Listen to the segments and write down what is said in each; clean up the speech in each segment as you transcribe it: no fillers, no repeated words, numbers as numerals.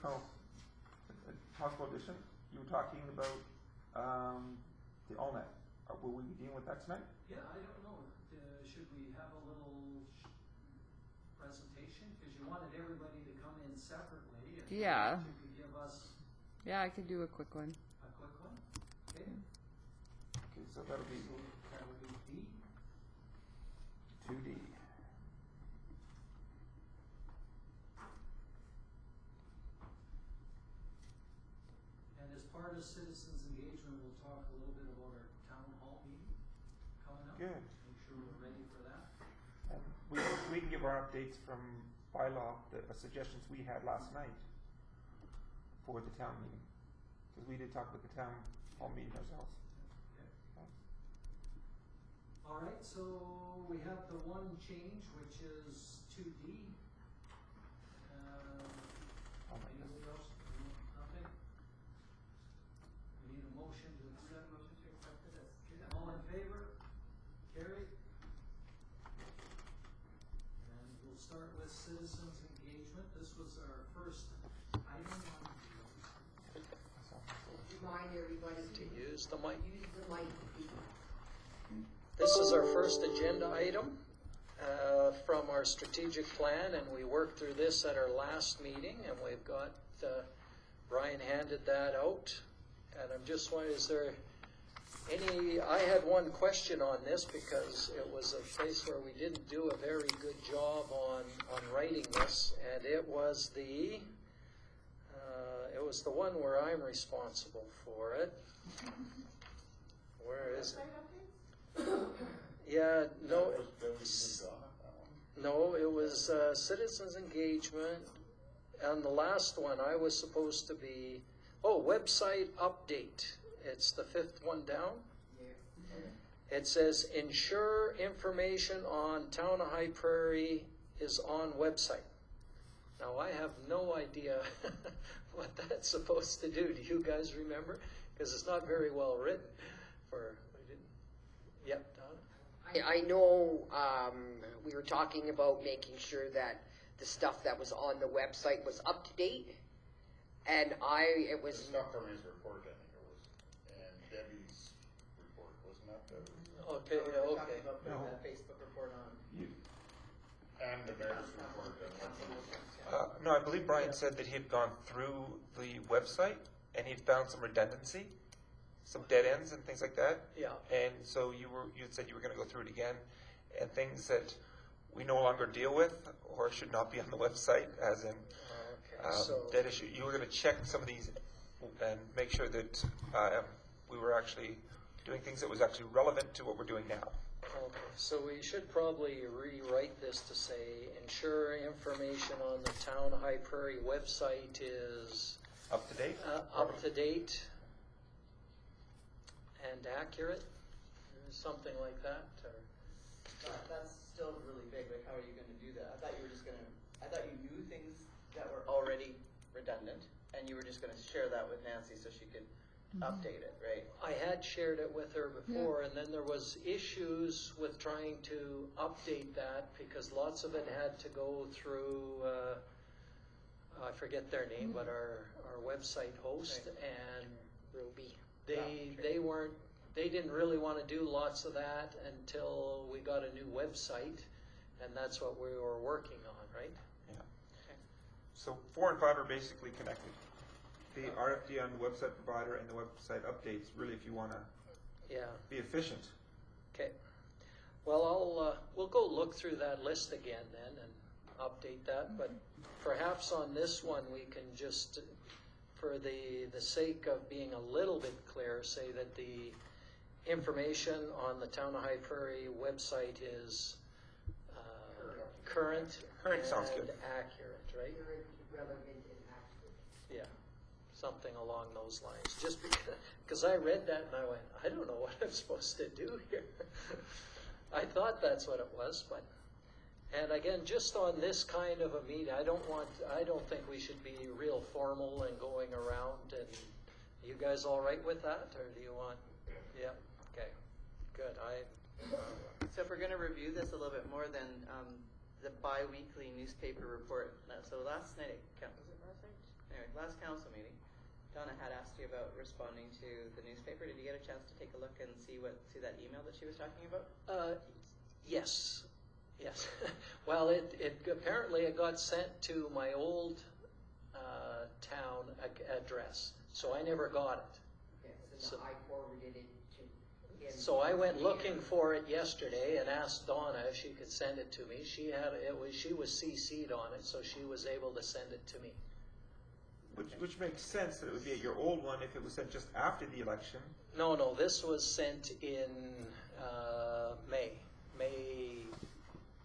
Oh, a possible addition. You were talking about the AllNet. Will we be dealing with that tonight? Yeah, I don't know. Should we have a little presentation? Because you wanted everybody to come in separately. If Yeah. You could give us Yeah, I could do a quick one. a quick one. Okay. Okay, so that'll be So that would be B. 2D. And as part of citizens engagement, we'll talk a little bit about our town hall meeting coming up. Good. Make sure we're ready for that. And we can give our updates from bylaw, the suggestions we had last night for the town meeting. Because we did talk about the town hall meeting ourselves. Okay. Okay. All right, so we have the one change, which is 2D. Oh my Anything goodness. else? Nothing? We need a motion to accept. Motion to accept it as. All in favor? Carried. And we'll start with citizens engagement. This was our first item on Remind everybody to use the mic. use the mic. This is our first agenda item from our strategic plan, and we worked through this at our last meeting, and we've got, Brian handed that out, and I'm just wondering, is there any, I had one question on this because it was a place where we didn't do a very good job on writing this, and it was the one where I'm responsible for it. Where is it? Yeah, no, no, it was citizens engagement. And the last one, I was supposed to be, website update. It's the fifth one down. Yeah. It says, ensure information on Town of High Prairie is on website. Now, I have no idea what that's supposed to do. Do you guys remember? Because it's not very well written. Yep, Donna? I know we were talking about making sure that the stuff that was on the website was up to date, and it was The stuff from his report, I think it was, and Debbie's report, wasn't that the, Okay, we're okay. talking about putting No. that Facebook report on. You, and the mayor's report, and no, I believe Brian said that he had gone through the website and he'd found some redundancy, some dead ends and things like that. Yeah. And so you said you were going to go through it again, and things that we no longer deal with or should not be on the website, as in Okay, so, dead issue. You were going to check some of these and make sure that we were actually doing things that was actually relevant to what we're doing now. okay, so we should probably rewrite this to say, ensure information on the Town of High Prairie website is Up to date? up to date and accurate, or something like that, or? That's still really big. Like, how are you going to do that? I thought you knew things that were already redundant, and you were just going to share that with Nancy so she could update it, right? I had shared it with her before, and then there was issues with trying to update that because lots of it had to go through, I forget their name, but our website host, and Ruby. they didn't really want to do lots of that until we got a new website, and that's what we were working on, right? Yeah. So 4 and 5 are basically connected. The RFD on the website provider and the website updates, really, if you want to Yeah. be efficient. Okay. Well, we'll go look through that list again then and update that, but perhaps on this one we can just, for the sake of being a little bit clear, say that the information on the Town of High Prairie website is current Current sounds and good. accurate, right? Current, relevant, and accurate. Yeah, something along those lines. Just because I read that and I went, I don't know what I'm supposed to do here. I thought that's what it was, but, and again, just on this kind of a meeting, I don't think we should be real formal and going around. And you guys all right with that, or do you want? Yeah. Okay. Good. So if we're going to review this a little bit more, then the bi-weekly newspaper report. So last night, was it last night? Anyway, Donna had asked you about responding to the newspaper. Did you get a chance to take a look and see that email that she was talking about? Yes. Well, it apparently it got sent to my old town address, so I never got it. Yes, So- and I forwarded it to him. So I went looking for it yesterday and asked Donna if she could send it to me. She was CC'd on it, so she was able to send it to me. Which makes sense that it would be at your old one if it was sent just after the election. No, this was sent in May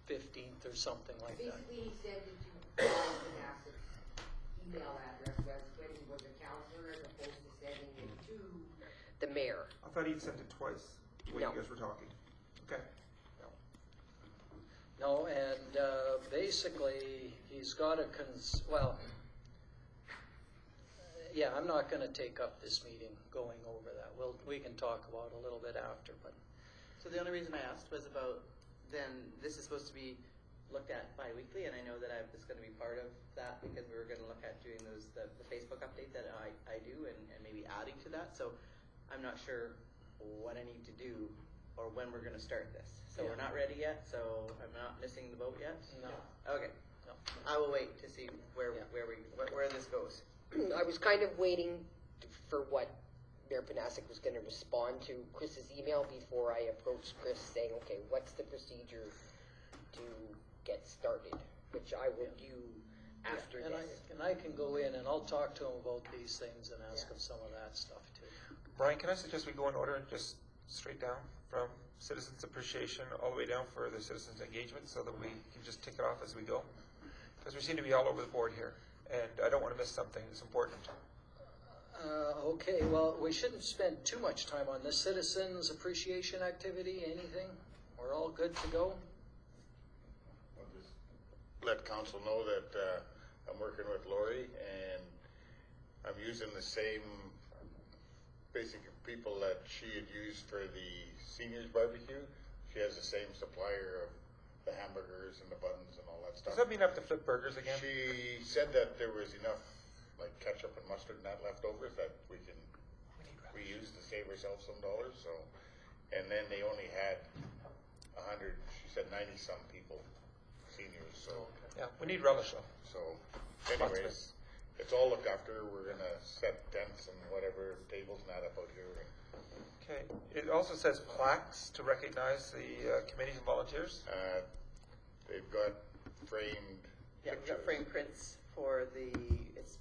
15th or something like that. Basically, he sent it to Brian Vanassik's email address when he was a counselor, as opposed to sending it to the mayor. I thought he'd sent it twice, when No. you guys were talking. Okay. No, and basically, he's got yeah, I'm not going to take up this meeting going over that. We can talk about it a little bit after, but So the only reason I asked was about, then this is supposed to be looked at bi-weekly, and I know that I was going to be part of that because we were going to look at doing the Facebook update that I do and maybe adding to that. So I'm not sure what I need to do or when we're going to start this. So Yeah. we're not ready yet, so I'm not missing the boat yet? no. Okay. No. I will wait to see where Yeah. where this goes. I was kind of waiting for what Mayor Panasic was going to respond to Chris's email before I approached Chris saying, okay, what's the procedure to get started, which I will do after And this. I can go in and I'll talk to him about these things and ask him some of that stuff too. Brian, can I suggest we go in order and just straight down from citizens appreciation all the way down for the citizens engagement so that we can just tick it off as we go? Because we seem to be all over the board here, and I don't want to miss something that's important. Okay, well, we shouldn't spend too much time on this. Citizens appreciation activity, anything? We're all good to go? I'll just let council know that I'm working with Lori and I'm using the same basic people that she had used for the seniors barbecue. She has the same supplier of the hamburgers and the buns and all that stuff. Does that mean I have to flip burgers again? She said that there was enough like ketchup and mustard and that leftovers that we can reuse to save ourselves some dollars. So, and then they only had 100. She said 90 some people, seniors. So, Yeah, we need relish though. so anyways, it's all looked after. We're gonna set tents and whatever tables and that up out here. Okay. It also says plaques to recognize the committees and volunteers. They've got framed. Yeah, we've got pictures. frame prints for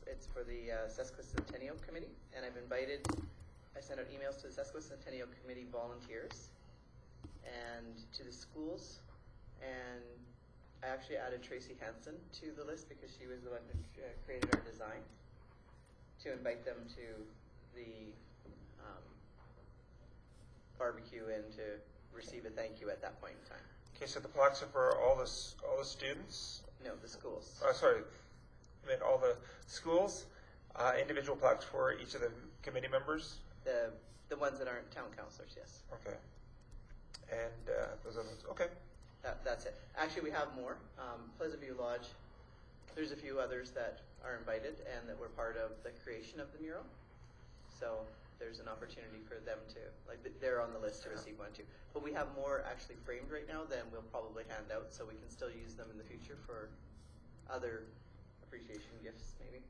it's for the Sesquicentennial Committee, and I sent out emails to the Sesquicentennial Committee volunteers and to the schools, and I actually added Tracy Hansen to the list because she was the one who created our design, to invite them to the barbecue and to receive a thank you at that point in time. Okay, so the plaques are for all the students. No, the schools. Sorry, I meant all the schools. Individual plaques for each of the committee members. The ones that aren't town councilors, yes. Okay. And those others. Okay. That's it. Actually, we have more. Pleasant View Lodge, there's a few others that are invited and that were part of the creation of the mural. So there's an opportunity for them to, like, they're on the list to receive one too. But we have more actually framed right now than we'll probably hand out, so we can still use them in the future for other appreciation gifts, maybe.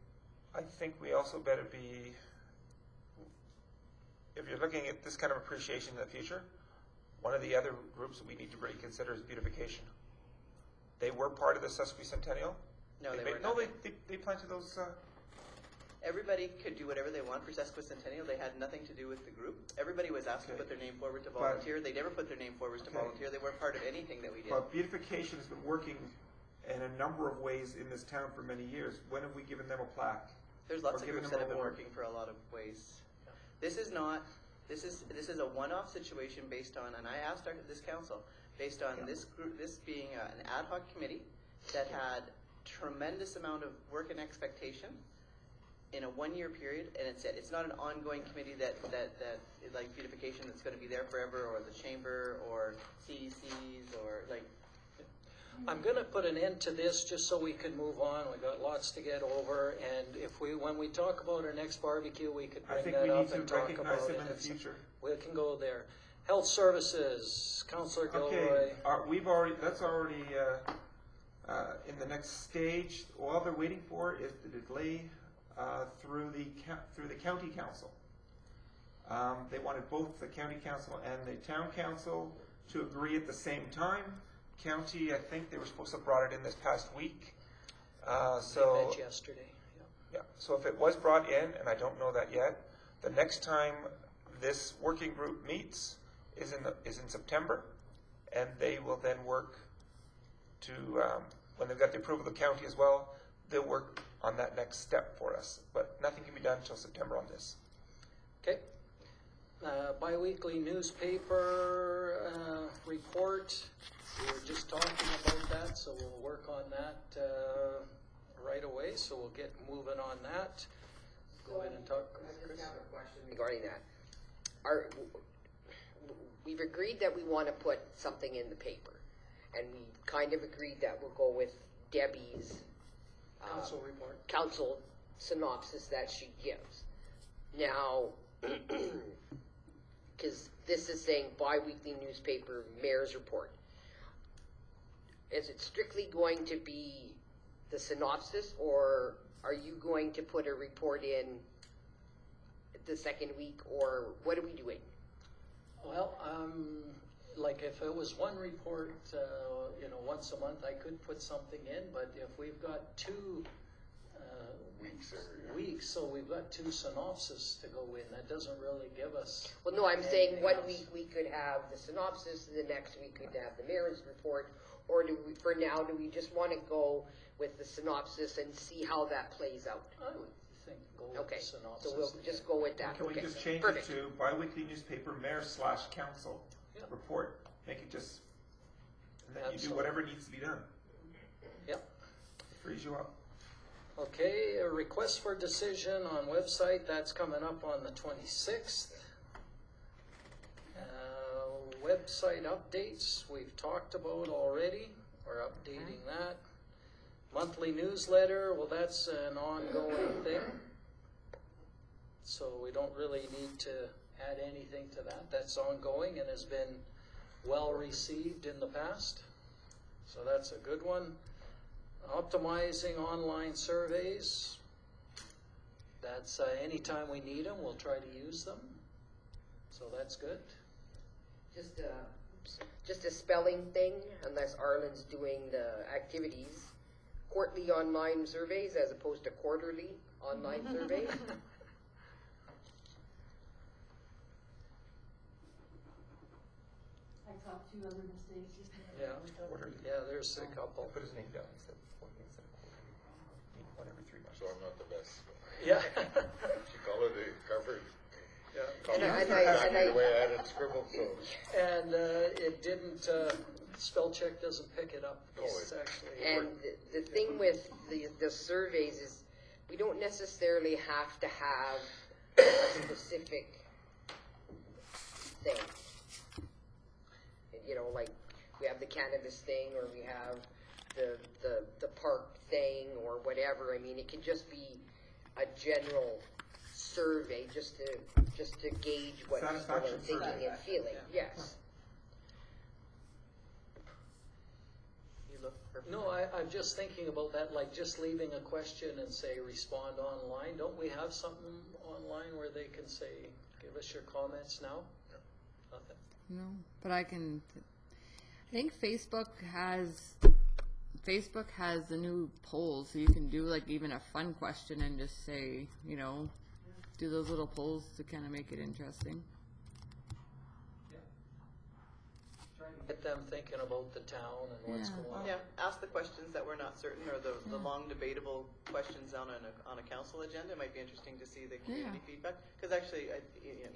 I think we also better be, if you're looking at this kind of appreciation in the future, one of the other groups that we need to really consider is beautification. They were part of the Sesquicentennial. No, they were No, not. they planted those. Everybody could do whatever they want for Sesquicentennial. They had nothing to do with the group. Everybody was asked to Okay. put their name forward to But- volunteer. They never put their name forward to Okay. volunteer. They weren't part of anything that we did. But beautification has been working in a number of ways in this town for many years. When have we given them a plaque? There's lots or of given groups them that have been award. working for a lot of ways. This is not. This is a one-off situation based on, and I asked this council based on this group, this being an ad hoc committee that had tremendous amount of work and expectation in a one-year period, and it's not an ongoing committee that like beautification that's going to be there forever, or the chamber, or CECs, or like. I'm gonna put an end to this just so we can move on. We got lots to get over, and when we talk about our next barbecue, we could I bring think that we up need and to talk recognize about him it. in the It's- future. We can go there. Health Services, Councillor Gilroy. Okay, that's already in the next stage. All they're waiting for is the delay through the county council. They wanted both the county council and the town council to agree at the same time. County, I think they were supposed to have brought it in this past week. They So met yesterday. Yeah. yeah, so if it was brought in, and I don't know that yet, the next time this working group meets is in September, and they will then work to, when they've got the approval of the county as well, they'll work on that next step for us. But nothing can be done until September on this. Okay. Bi-weekly newspaper report. We were just talking about that, so we'll work on that right away. So we'll get moving on that. Go ahead and talk. I just have a question regarding that. We've agreed that we want to put something in the paper, and we kind of agreed that we'll go with Debbie's Council report. council synopsis that she gives. Now, because this is saying bi-weekly newspaper mayor's report. Is it strictly going to be the synopsis, or are you going to put a report in the second week, or what are we doing? Well, like if it was one report, once a month, I could put something in. But if we've got two weeks, so we've got two synopses to go in, that doesn't really give us. Well, no, I'm saying anything one else. week we could have the synopsis, and the next week we'd have the mayor's report, or do we just want to go with the synopsis and see how that plays out? I would think go with Okay, the synopsis. so we'll just go with that. Can we Okay, just change perfect. it to bi-weekly newspaper mayor/council Yeah. report? Make it just, and then you do Absolutely. whatever needs to be done. Yep. Frees you up. Okay, a request for decision on website, that's coming up on the 26th. Website updates, we've talked about already, we're updating that. Monthly newsletter, well, that's an ongoing thing. So we don't really need to add anything to that. That's ongoing and has been well received in the past. So that's a good one. Optimizing online surveys. That's anytime we need them, we'll try to use them. So that's good. Just a spelling thing, unless Arlen's doing the activities. Quarterly online surveys as opposed to quarterly online surveys. I caught two other mistakes just now. Quarterly. Yeah, there's a couple. Put his name down instead of quarterly, instead of quarterly. One every 3 months. So I'm not the best. Yeah. She called it a cover. And I- Exactly the way I had it scribbled, so. And it didn't, spell check doesn't pick it up. It's actually. And the thing with the surveys is we don't necessarily have to have a specific thing. You know, like we have the cannabis thing, or we have the park thing, or whatever. I mean, it can just be a general survey, just to gauge what people are Satisfaction thinking survey. and feeling. Yes. You look perfect. No, I'm just thinking about that, like just leaving a question and say respond online. Don't we have something online where they can say, give us your comments now? Nothing. No, but I think Facebook has the new polls, so you can do like even a fun question and just say, do those little polls to kind of make it interesting. Get them thinking about the town and what's Yeah. going on. Yeah, ask the questions that we're not certain, or the long debatable questions on a council agenda. It might be interesting to see the community feedback. Because actually,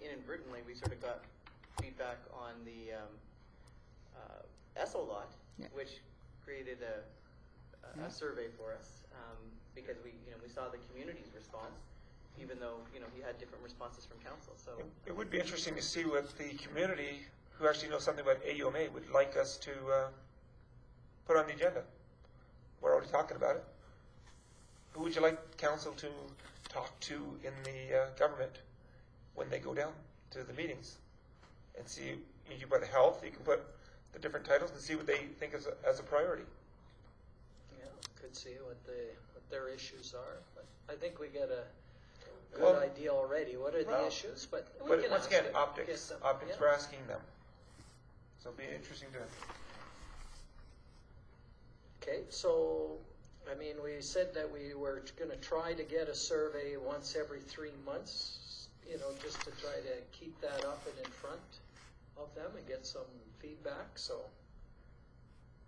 inadvertently, we sort of got feedback on the Esso lot, Yeah. which created a survey for us, because we saw the community's response, even though, we had different responses from council, so. It would be interesting to see what the community, who actually knows something about AUMA, would like us to put on the agenda. We're already talking about it. Who would you like council to talk to in the government when they go down to the meetings? And see, you can put health, you can put the different titles and see what they think is as a priority. Yeah, could see what their issues are, but I think we get a good Well, idea already. What are the well, issues? But we But can once ask again, them, optics, get them, optics, yeah. we're asking them. So it'll be interesting to, Okay, so, I mean, we said that we were gonna try to get a survey once every 3 months, you know, just to try to keep that up and in front of them and get some feedback, so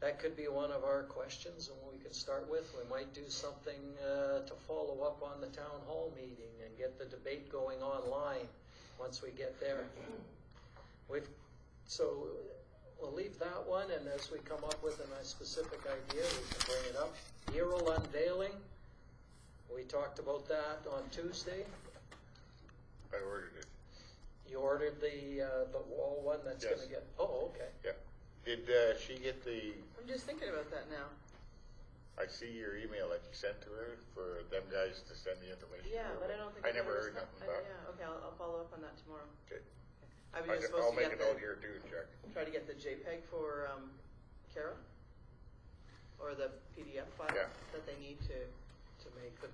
that could be one of our questions and we can start with. We might do something to follow up on the town hall meeting and get the debate going online once we get there. So we'll leave that one, and as we come up with a specific idea, we can bring it up. Mural unveiling, we talked about that on Tuesday. I ordered it. You ordered the wall one that's Yes. gonna get, oh, okay. Yeah. Did she get the, I'm just thinking about that now. I see your email that you sent to her for them guys to send the information? Yeah, to her? but I don't think. I I've never ever heard sent- nothing back. Yeah, okay, I'll follow up on that tomorrow. Okay. I was just I'll supposed to make a get note the, here too, Jack. try to get the JPEG for, Kara? Or the PDF file Yeah. that they need to, Make the,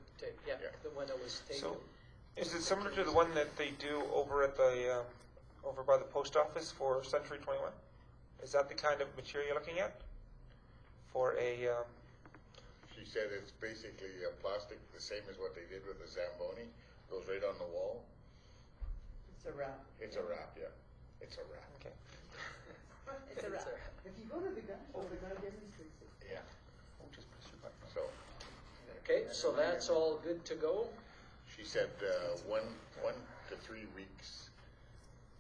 yeah, Yeah. the when it was taken. so, is it similar to the one that they do over at the, over by the post office for Century 21? Is that the kind of material you're looking at? For a, She said it's basically a plastic, the same as what they did with the Zamboni, goes right on the wall. it's a wrap. It's a wrap, yeah. It's a wrap. okay. It's a wrap. If you go to the gun show, the guy demonstrates it. Yeah. Oh, just press your button. So Okay, so that's all good to go? she said 1 to 3 weeks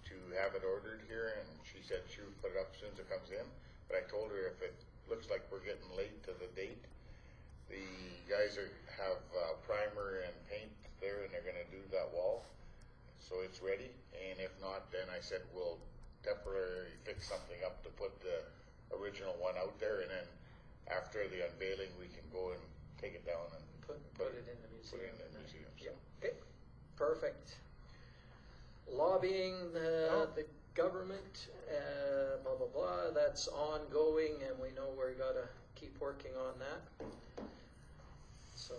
to have it ordered here, and she said she would put it up as soon as it comes in. But I told her if it looks like we're getting late to the date, the guys have primer and paint there, and they're going to do that wall, so it's ready. And if not, then I said we'll temporarily fix something up to put the original one out there, and then after the unveiling, we can go and take it down and Put it in the put it museum. in the museum. So. Yeah, okay, perfect. Lobbying the government, blah, blah, blah, that's ongoing, and we know we're gotta keep working on that. So,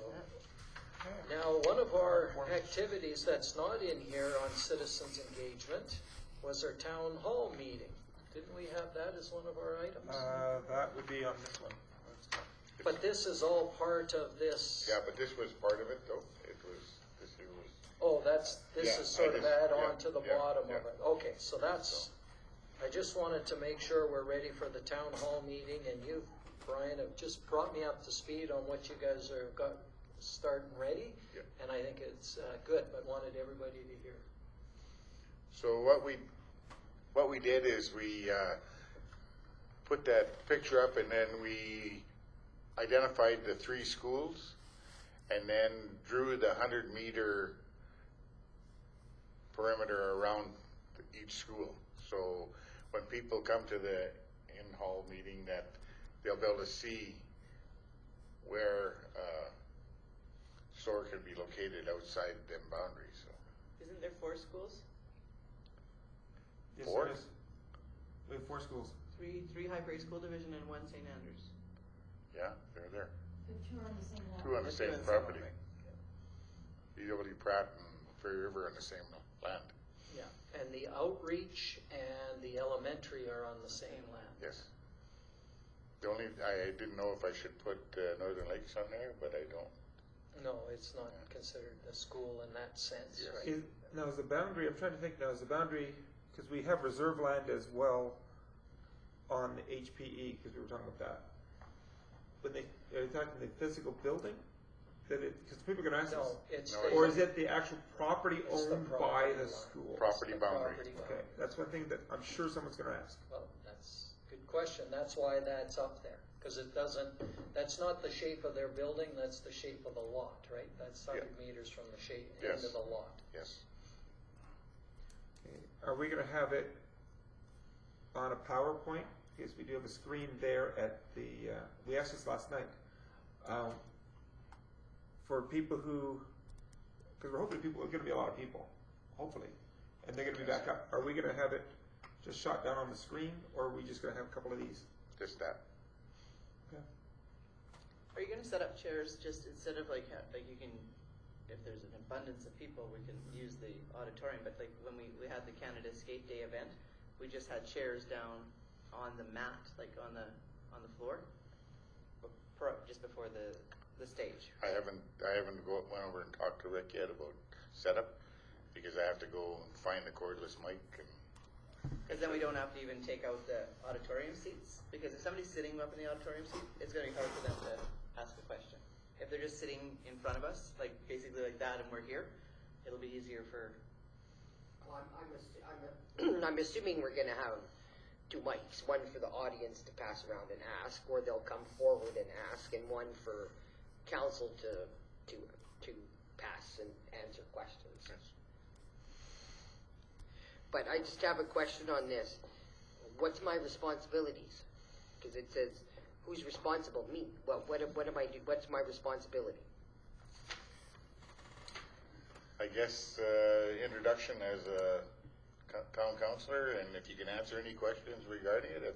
now, one of our activities that's not in here on citizens engagement was our town hall meeting. Didn't we have that as one of our items? That would be on this one. But this is all part of this. Yeah, but this was part of it, though. This year was. Oh, this Yeah, is sort I of just- add yeah, on to the yeah, bottom yeah. of it. Okay, so that's, I just wanted to make sure we're ready for the town hall meeting, and you, Brian, have just brought me up to speed on what you guys are got starting ready. Yeah. And I think it's good, but wanted everybody to hear. So what we did is we put that picture up, and then we identified the 3 schools, and then drew the 100-meter perimeter around each school. So when people come to the in-hall meeting, that they'll be able to see where SOAR could be located outside them boundaries. So. Isn't there 4 schools? Yes, 4? there is. We have 4 schools. 3 High Prairie School Division and 1 St. Andrews. Yeah, they're there. The two on the same lot. 2 on the They're same doing property. right. EW Pratt and Prairie River on the same land. Yeah, and the outreach and the elementary are on the same land. Yes. The only, I didn't know if I should put Northern Lakes on there, but I don't. No, it's not considered a school in that sense, Yes. right? Now is the boundary, I'm trying to think now, is the boundary, because we have reserve land as well on the HPE, because we were talking about that. But are you talking the physical building? That it, because people are gonna ask us, No, it's No, the. or is it the actual property It's the owned by property the line. school? Property the boundary. property Okay, line. that's one thing that I'm sure someone's gonna ask. Well, that's a good question. That's why that's up there. Because it doesn't, that's not the shape of their building, that's the shape of the lot, right? That's 100 meters from the shape, Yes. end of the lot. Yes. Okay. Are we gonna have it on a PowerPoint is we do have a screen there at the, we asked this last night, for people who, because we're hoping people, are gonna be a lot of people, hopefully, and they're gonna be back up. Are we gonna have it just shot down on the screen, or are we just gonna have a couple of these? Just that. Okay. Are you gonna set up chairs just instead of like you can, if there's an abundance of people, we can use the auditorium, but like when we had the Canada Skate Day event, we just had chairs down on the mat, like on the floor, just before the stage. I haven't went over and talked to Rick yet about setup, because I have to go and find the cordless mic and. Because then we don't have to even take out the auditorium seats, because if somebody's sitting up in the auditorium seat, it's gonna be hard for them to ask a question. If they're just sitting in front of us, like basically like that, and we're here, it'll be easier for. Well, I'm assuming we're gonna have 2 mics, one for the audience to pass around and ask, or they'll come forward and ask, and one for council to pass and answer questions. But I just have a question on this. What's my responsibilities? Because it says, who's responsible? Me. What am I do? What's my responsibility? I guess introduction as a town councillor, and if you can answer any questions regarding it,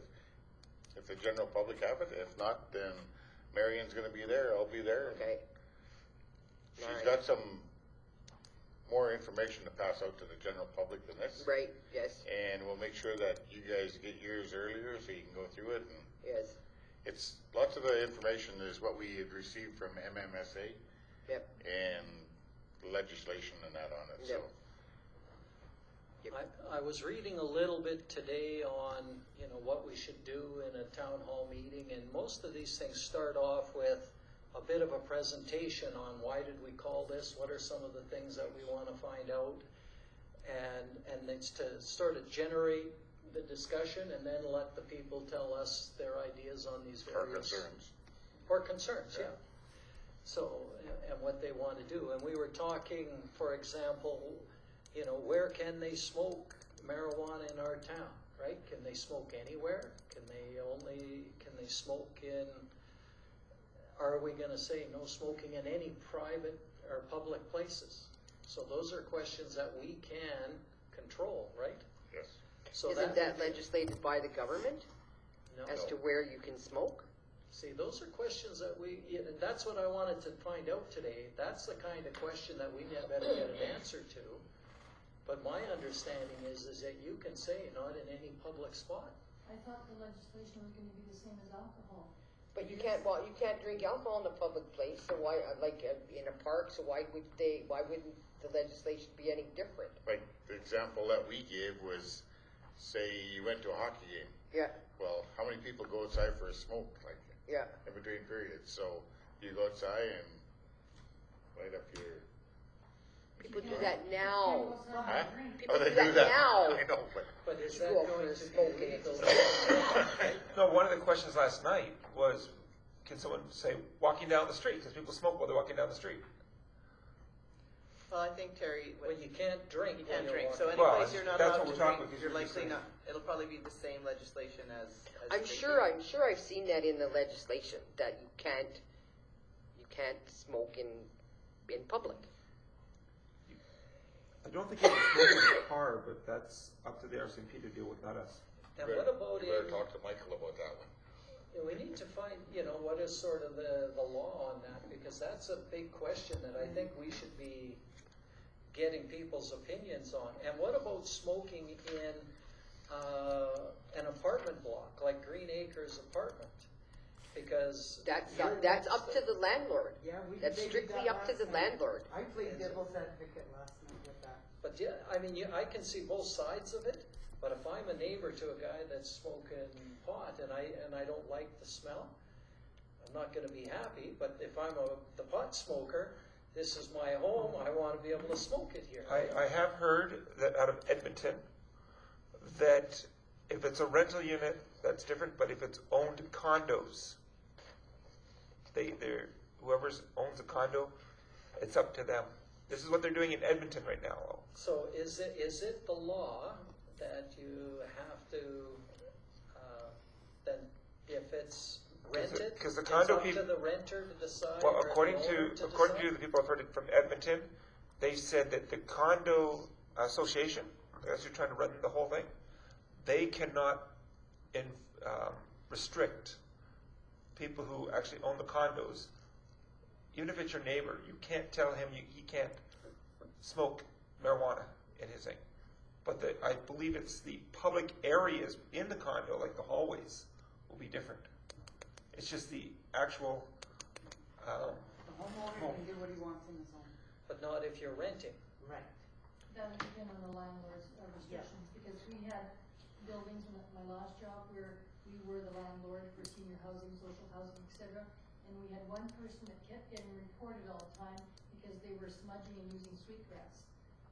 if the general public have it. If not, then Marion's going to be there. I'll be there. Okay. She's Alright. got some more information to pass out to the general public than this. Right. Yes. And we'll make sure that you guys get yours earlier so you can go through it. And Yes. it's lots of the information is what we had received from MMSA Yep. and legislation and that on it. Yep. So. I was reading a little bit today on, what we should do in a town hall meeting, and most of these things start off with a bit of a presentation on why did we call this, what are some of the things that we want to find out, and it's to sort of generate the discussion and then let the people tell us their ideas on these Our various concerns. or concerns, yeah. Yeah. So, and what they want to do. And we were talking, for example, where can they smoke marijuana in our town, right? Can they smoke anywhere? Can they smoke in, are we going to say no smoking in any private or public places? So those are questions that we can control, right? Yes. So Isn't that legislated by the government No. as to where you can smoke? See, those are questions that and that's what I wanted to find out today. That's the kind of question that we better get an answer to. But my understanding is that you can say not in any public spot. I thought the legislation was gonna be the same as alcohol. But you can't drink alcohol in a public place, so why, in a park, so why wouldn't the legislation be any different? Like the example that we gave was, say you went to a hockey game. Yeah, Well, how many people go outside for a smoke, like yeah. in between periods? So you go outside and light up your. People do that now. Huh? People Oh, they do that now. I know, but But is You that go going for a to smoke be and legal? No, one of the questions last night was, can someone say walking down the street? Because people smoke while they're walking down the street. Well, I think Terry, Well, you can't drink. you when can't you're drink. So walking. any Well, place you're not that's allowed what to we're talking drink, about, you're because likely you're not. It'll probably be the same legislation as. I'm sure I've seen that in the legislation, that you can't smoke in public. I don't think you can smoke in the car, but that's up to the RCMP to deal with, not us. And what about you better in, talk to Michael about that one. we need to find, what is sort of the law on that, because that's a big question that I think we should be getting people's opinions on. And what about smoking in an apartment block, like Green Acres apartment? Because That's you're that's next up to the landlord. Yeah, That's they did strictly that up to last the night. landlord. I played devil's advocate last night with that. But yeah, I mean, I can see both sides of it. But if I'm a neighbor to a guy that's smoking pot and I don't like the smell, I'm not going to be happy. But if I'm the pot smoker, this is my home. I want to be able to smoke it here. I have heard that out of Edmonton, that if it's a rental unit, that's different, but if it's owned condos, whoever owns a condo, it's up to them. This is what they're doing in Edmonton right now. So is it the law that you have to If it's rented, 'cause the it's condo up to peop- the renter to decide. Well, or the according owner to the people I've heard from Edmonton, they said that the condo association, as you're trying to run the whole thing, they cannot restrict people who actually own the condos. Even if it's your neighbor, you can't tell him he can't smoke marijuana in his thing. But I believe it's the public areas in the condo, like the hallways, will be different. It's just the actual. The homeowner can do what he wants in his home. But not if you're renting. Right. That would depend on the landlord's restrictions, because we had buildings in my last job where we were the landlord for senior housing, social housing, etc. And we had one person that kept getting reported all the time because they were smudging and using sweetgrass.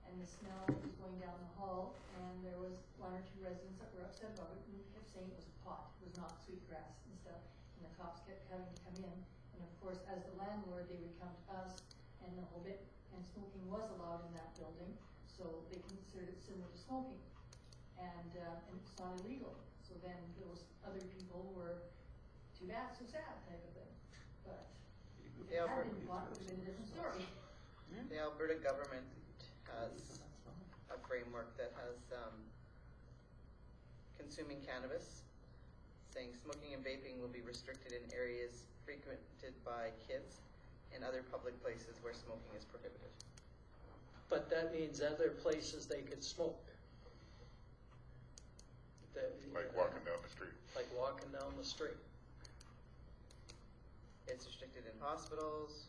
And the smell was going down the hall, and there was one or two residents that were upset about it, and kept saying it was a pot, it was not sweetgrass and stuff. And the cops kept having to come in, and of course, as the landlord, they would come to us, and the whole bit, and smoking was allowed in that building, so they considered it similar to smoking. And it's not illegal, so then those other people were, too bad, so sad type of thing. But if it Yeah, had been bought, it would have been a different story. The Alberta government has a framework that has consuming cannabis, saying smoking and vaping will be restricted in areas frequented by kids and other public places where smoking is prohibited. But that means other places they could smoke. Like walking down the street. Like walking down the street. It's restricted in hospitals.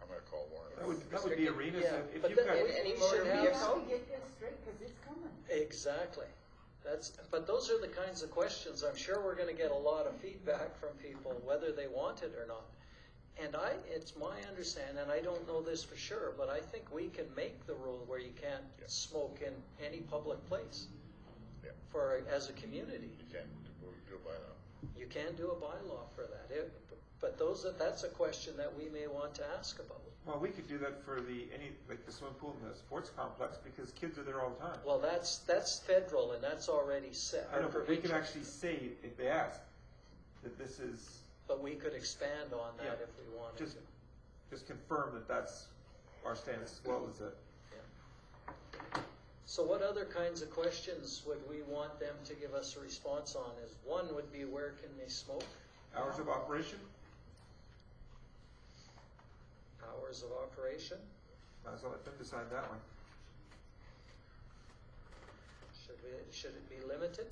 I'm gonna call Warren. That would be arenas. Yeah, If but you've got, that- Any we motor should have- vehicle? Get this straight, because it's coming. Exactly. But those are the kinds of questions, I'm sure we're gonna get a lot of feedback from people, whether they want it or not. And it's my understanding, and I don't know this for sure, but I think we can make the rule where you can't smoke in any public place Yeah. as a community. You can't do it by now. You can do a bylaw for that. But that's a question that we may want to ask about. well, we could do that for like the swimming pool and the sports complex because kids are there all the time. Well, that's federal, and that's already set. I know, but we could provincial. actually say, if they ask, that this is, But we could expand on that Yeah. if we wanted just, to. just confirm that that's our stance as well as that. So what other kinds of questions would we want them to give us a response on? One would be, where can they smoke? Hours of operation, Hours of operation? might as well let them decide that one. Should it be limited?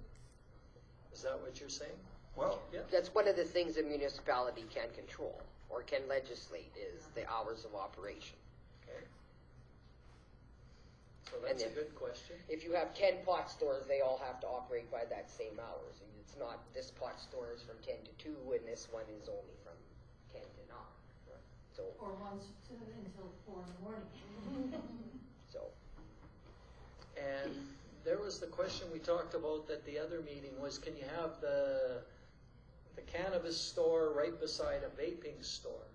Is that what you're saying? Well, Yeah. That's one of the things a municipality can control or can legislate is the hours of operation. Okay. So that's a then- good question. If you have 10 pot stores, they all have to operate by that same hours. It's not this pot store is from 10 to 2 and this one is only from 10 to 9. So, Or once until 4 in the morning. so And there was the question we talked about at the other meeting was, can you have the cannabis store right beside a vaping store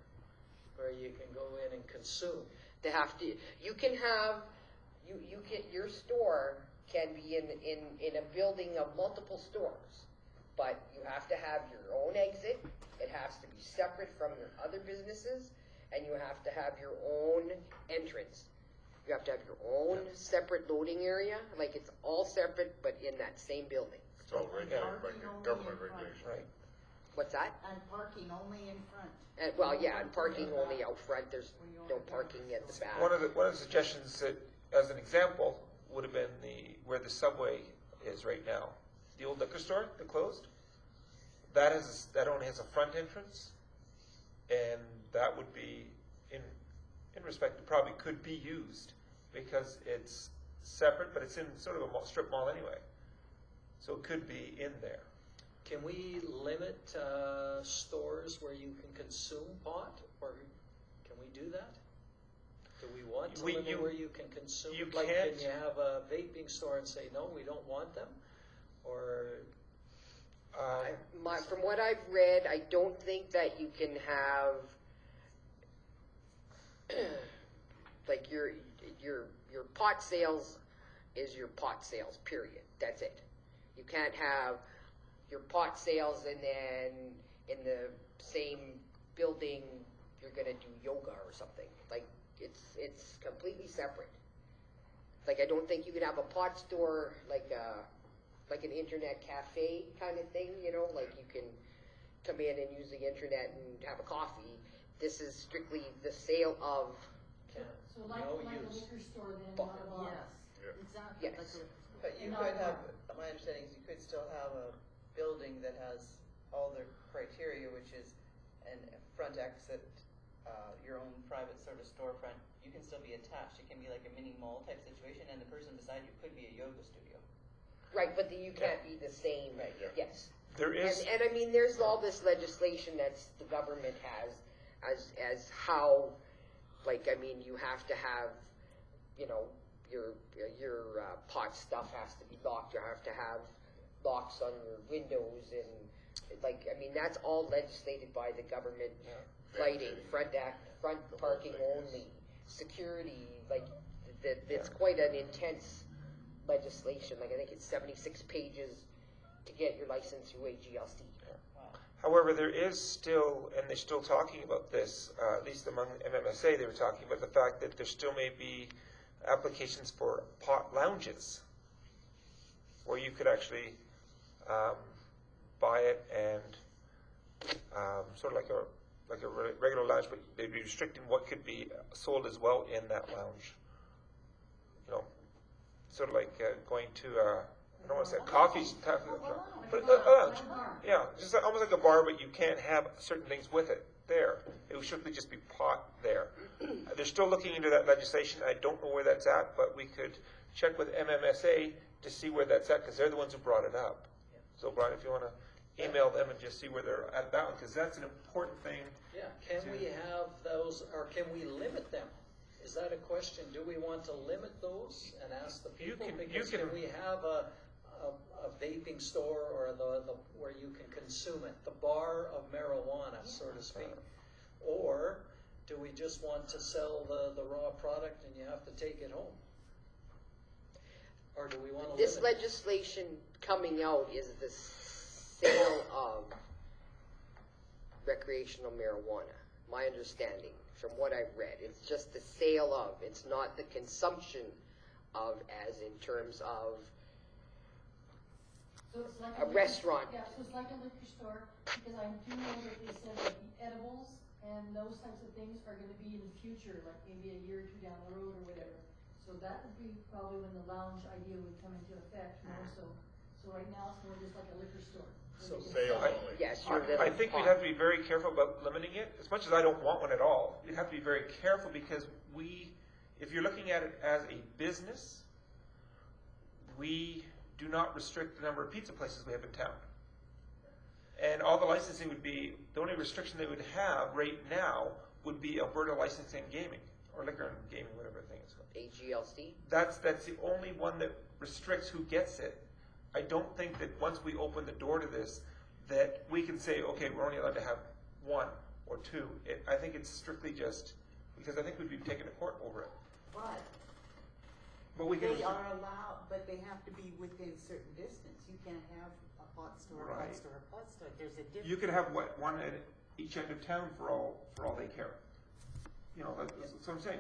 where you can go in and consume? they have to. You can have. You get your store can be in a building of multiple stores, but you have to have your own exit. It has to be separate from your other businesses, and you have to have your own entrance. You have to have your own separate loading area. Like it's all separate, but in that same building. It's all regulated by Parking only government in front. regulation. right. What's that? And parking only in front. Well, yeah, and parking only out front. There's no parking at the back. One of the suggestions that, as an example, would have been where the Subway is right now. The old liquor store that closed. That only has a front entrance, and that would be in respect it probably could be used because it's separate, but it's in sort of a strip mall anyway. So it could be in there. Can we limit stores where you can consume pot, or can we do that? Do we want to limit where you can consume? you Like, can't- can you have a vaping store and say, no, we don't want them? Or, From what I've read, I don't think that you can have like your pot sales is your pot sales. Period. That's it. You can't have your pot sales, and then in the same building, you're gonna do yoga or something. Like, it's completely separate. Like, I don't think you can have a pot store, like an internet cafe kind of thing, you know, like you can come in and use the internet and have a coffee. This is strictly the sale of, So like No a use. liquor store then, not a bar. Yes, exactly. Yes. Like a- But you And could not have, my understanding is you could still have a building that has all the criteria, which is a front exit, your own private sort of storefront. You can still be attached. It can be like a mini mall type situation, and the person beside you could be a yoga studio. right, but you can't be the same, Right. Yeah. yes. There is, And I mean, there's all this legislation that's the government has as how, like, I mean, you have to have, you know, your pot stuff has to be locked. You have to have locks on your windows, and like, I mean, that's all legislated by the government. Lighting, front parking only, security, like it's quite an intense legislation. Like, I think it's 76 pages to get your license through AGLC. however, there is still, and they're still talking about this, at least among MMSA, they were talking about the fact that there still may be applications for pot lounges, where you could actually buy it and sort of like a regular lounge, but they'd be restricting what could be sold as well in that lounge. You know, sort of like going to I don't want to say a coffee shop, but a lounge. Yeah, just almost like a bar, but you can't have certain things with it there. It would strictly just be pot there. They're still looking into that legislation. I don't know where that's at, but we could check with MMSA to see where that's at, because they're the ones who brought it up. So, Brian, if you want to email them and just see where they're at that one, because that's an important thing. Yeah, can we have those, or can we limit them? Is that a question? Do we want to limit those and ask the You people? can- Because you can- can we have a vaping store, or the where you can consume it, the bar of marijuana, so to speak? Or do we just want to sell the raw product and you have to take it home? Or do we want to This limit? legislation coming out is the sale of recreational marijuana. My understanding, from what I've read, it's just the sale of. It's not the consumption of, as in terms of So it's like a liquor- restaurant. Yeah, so it's like a liquor store, because I do know that they said that the edibles and those types of things are gonna be in the future, like maybe a year or two down the road or whatever. So that would be probably when the lounge idea would come into effect more so. So right now, it's more just like a liquor store. So Sale only. Yes, your I think we'd have to be very careful about limiting it. As much as I don't want one at all, you'd have to be very careful, because if you're looking at it as a business, we do not restrict the number of pizza places we have in town. And all the licensing would be, the only restriction they would have right now would be Alberta Licensing and Gaming, or Liquor and Gaming, whatever the thing is called. AGLC. That's the only one that restricts who gets it. I don't think that once we open the door to this, that we can say, okay, we're only allowed to have one or two. I think it's strictly just, because I think we'd be taken to court over it. But we can. they are allowed, but they have to be within certain distance. You can't have a pot store, a Right. pot store, a pot store. There's a difference. You could have one at each end of town for all they care. You know, that's what I'm saying.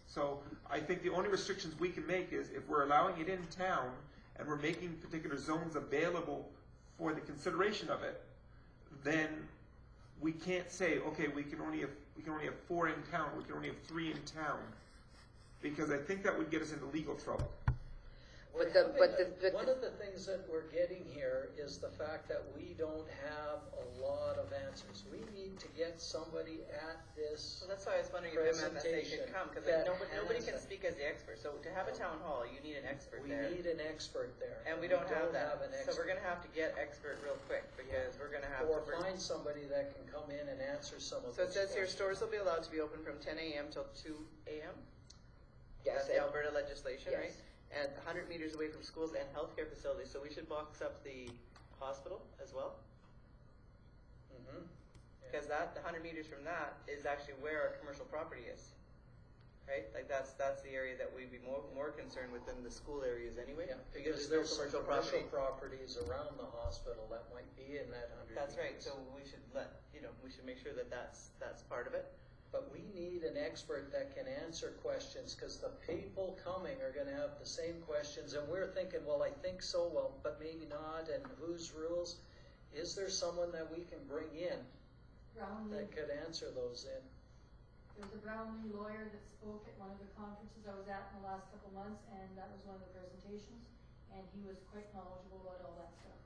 So I think the only restrictions we can make is if we're allowing it in town and we're making particular zones available for the consideration of it, then we can't say, okay, we can only have 4 in town, we can only have 3 in town, because I think that would get us into legal trouble. One of the things that we're getting here is the fact that we don't have a lot of answers. We need to get somebody at this. So that's why I was wondering if MFSA could come, because that nobody has can a- speak as the expert. So to have a town hall, you need an expert We there. need an expert there. And we don't have that. an So expert. we're gonna have to get expert real quick, because we're gonna have Or to. find somebody that can come in and answer some of So these it says here, questions. stores will be allowed to be open from 10 a.m. till 2 a.m. Yes, That's the Alberta legislation, yes. right? And 100 meters away from schools and healthcare facilities, so we should box up the hospital as well? Mhm. Because that, the 100 meters from that is actually where our commercial property is. Right? Like that's the area that we'd be more more concern within the school areas anyway. Yeah, Because because there's there's no some commercial commercial property. properties around the hospital that might be in that 100 That's right, meters. so we should we should make sure that that's part of it. But we need an expert that can answer questions, because the people coming are gonna have the same questions, and we're thinking, well, I think so, well, but maybe not, and whose rules? Is there someone that we can bring in Brownlee, that could answer those in? there's a Brownlee lawyer that spoke at one of the conferences I was at in the last couple months, and that was one of the presentations, and he was quite knowledgeable about all that stuff.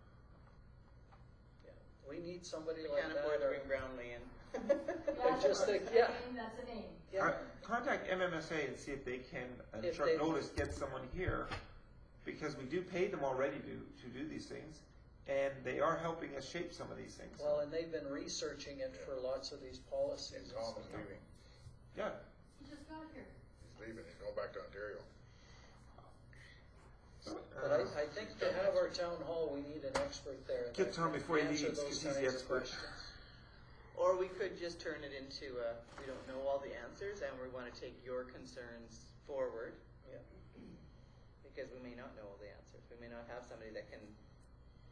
Yeah. We need somebody We like can't that. afford to or- bring Brownlee in. I just think, yeah. That's a name. Yeah. Contact MMSA and see if they can, on If short they- notice, get someone here, because we do pay them already to do these things, and they are helping us shape some of these things. Well, and they've been researching it for lots of these policies. And Tom is leaving. Yeah, He just got here. He's leaving. He's going back to Ontario. But I think to have our town hall, we need an expert there. Get that Tom can before he answer leaves, those 'cause he's the kinds of expert. questions. Or we could just turn it into we don't know all the answers and we want to take your concerns forward. Yeah. Because we may not know all the answers. We may not have somebody that can,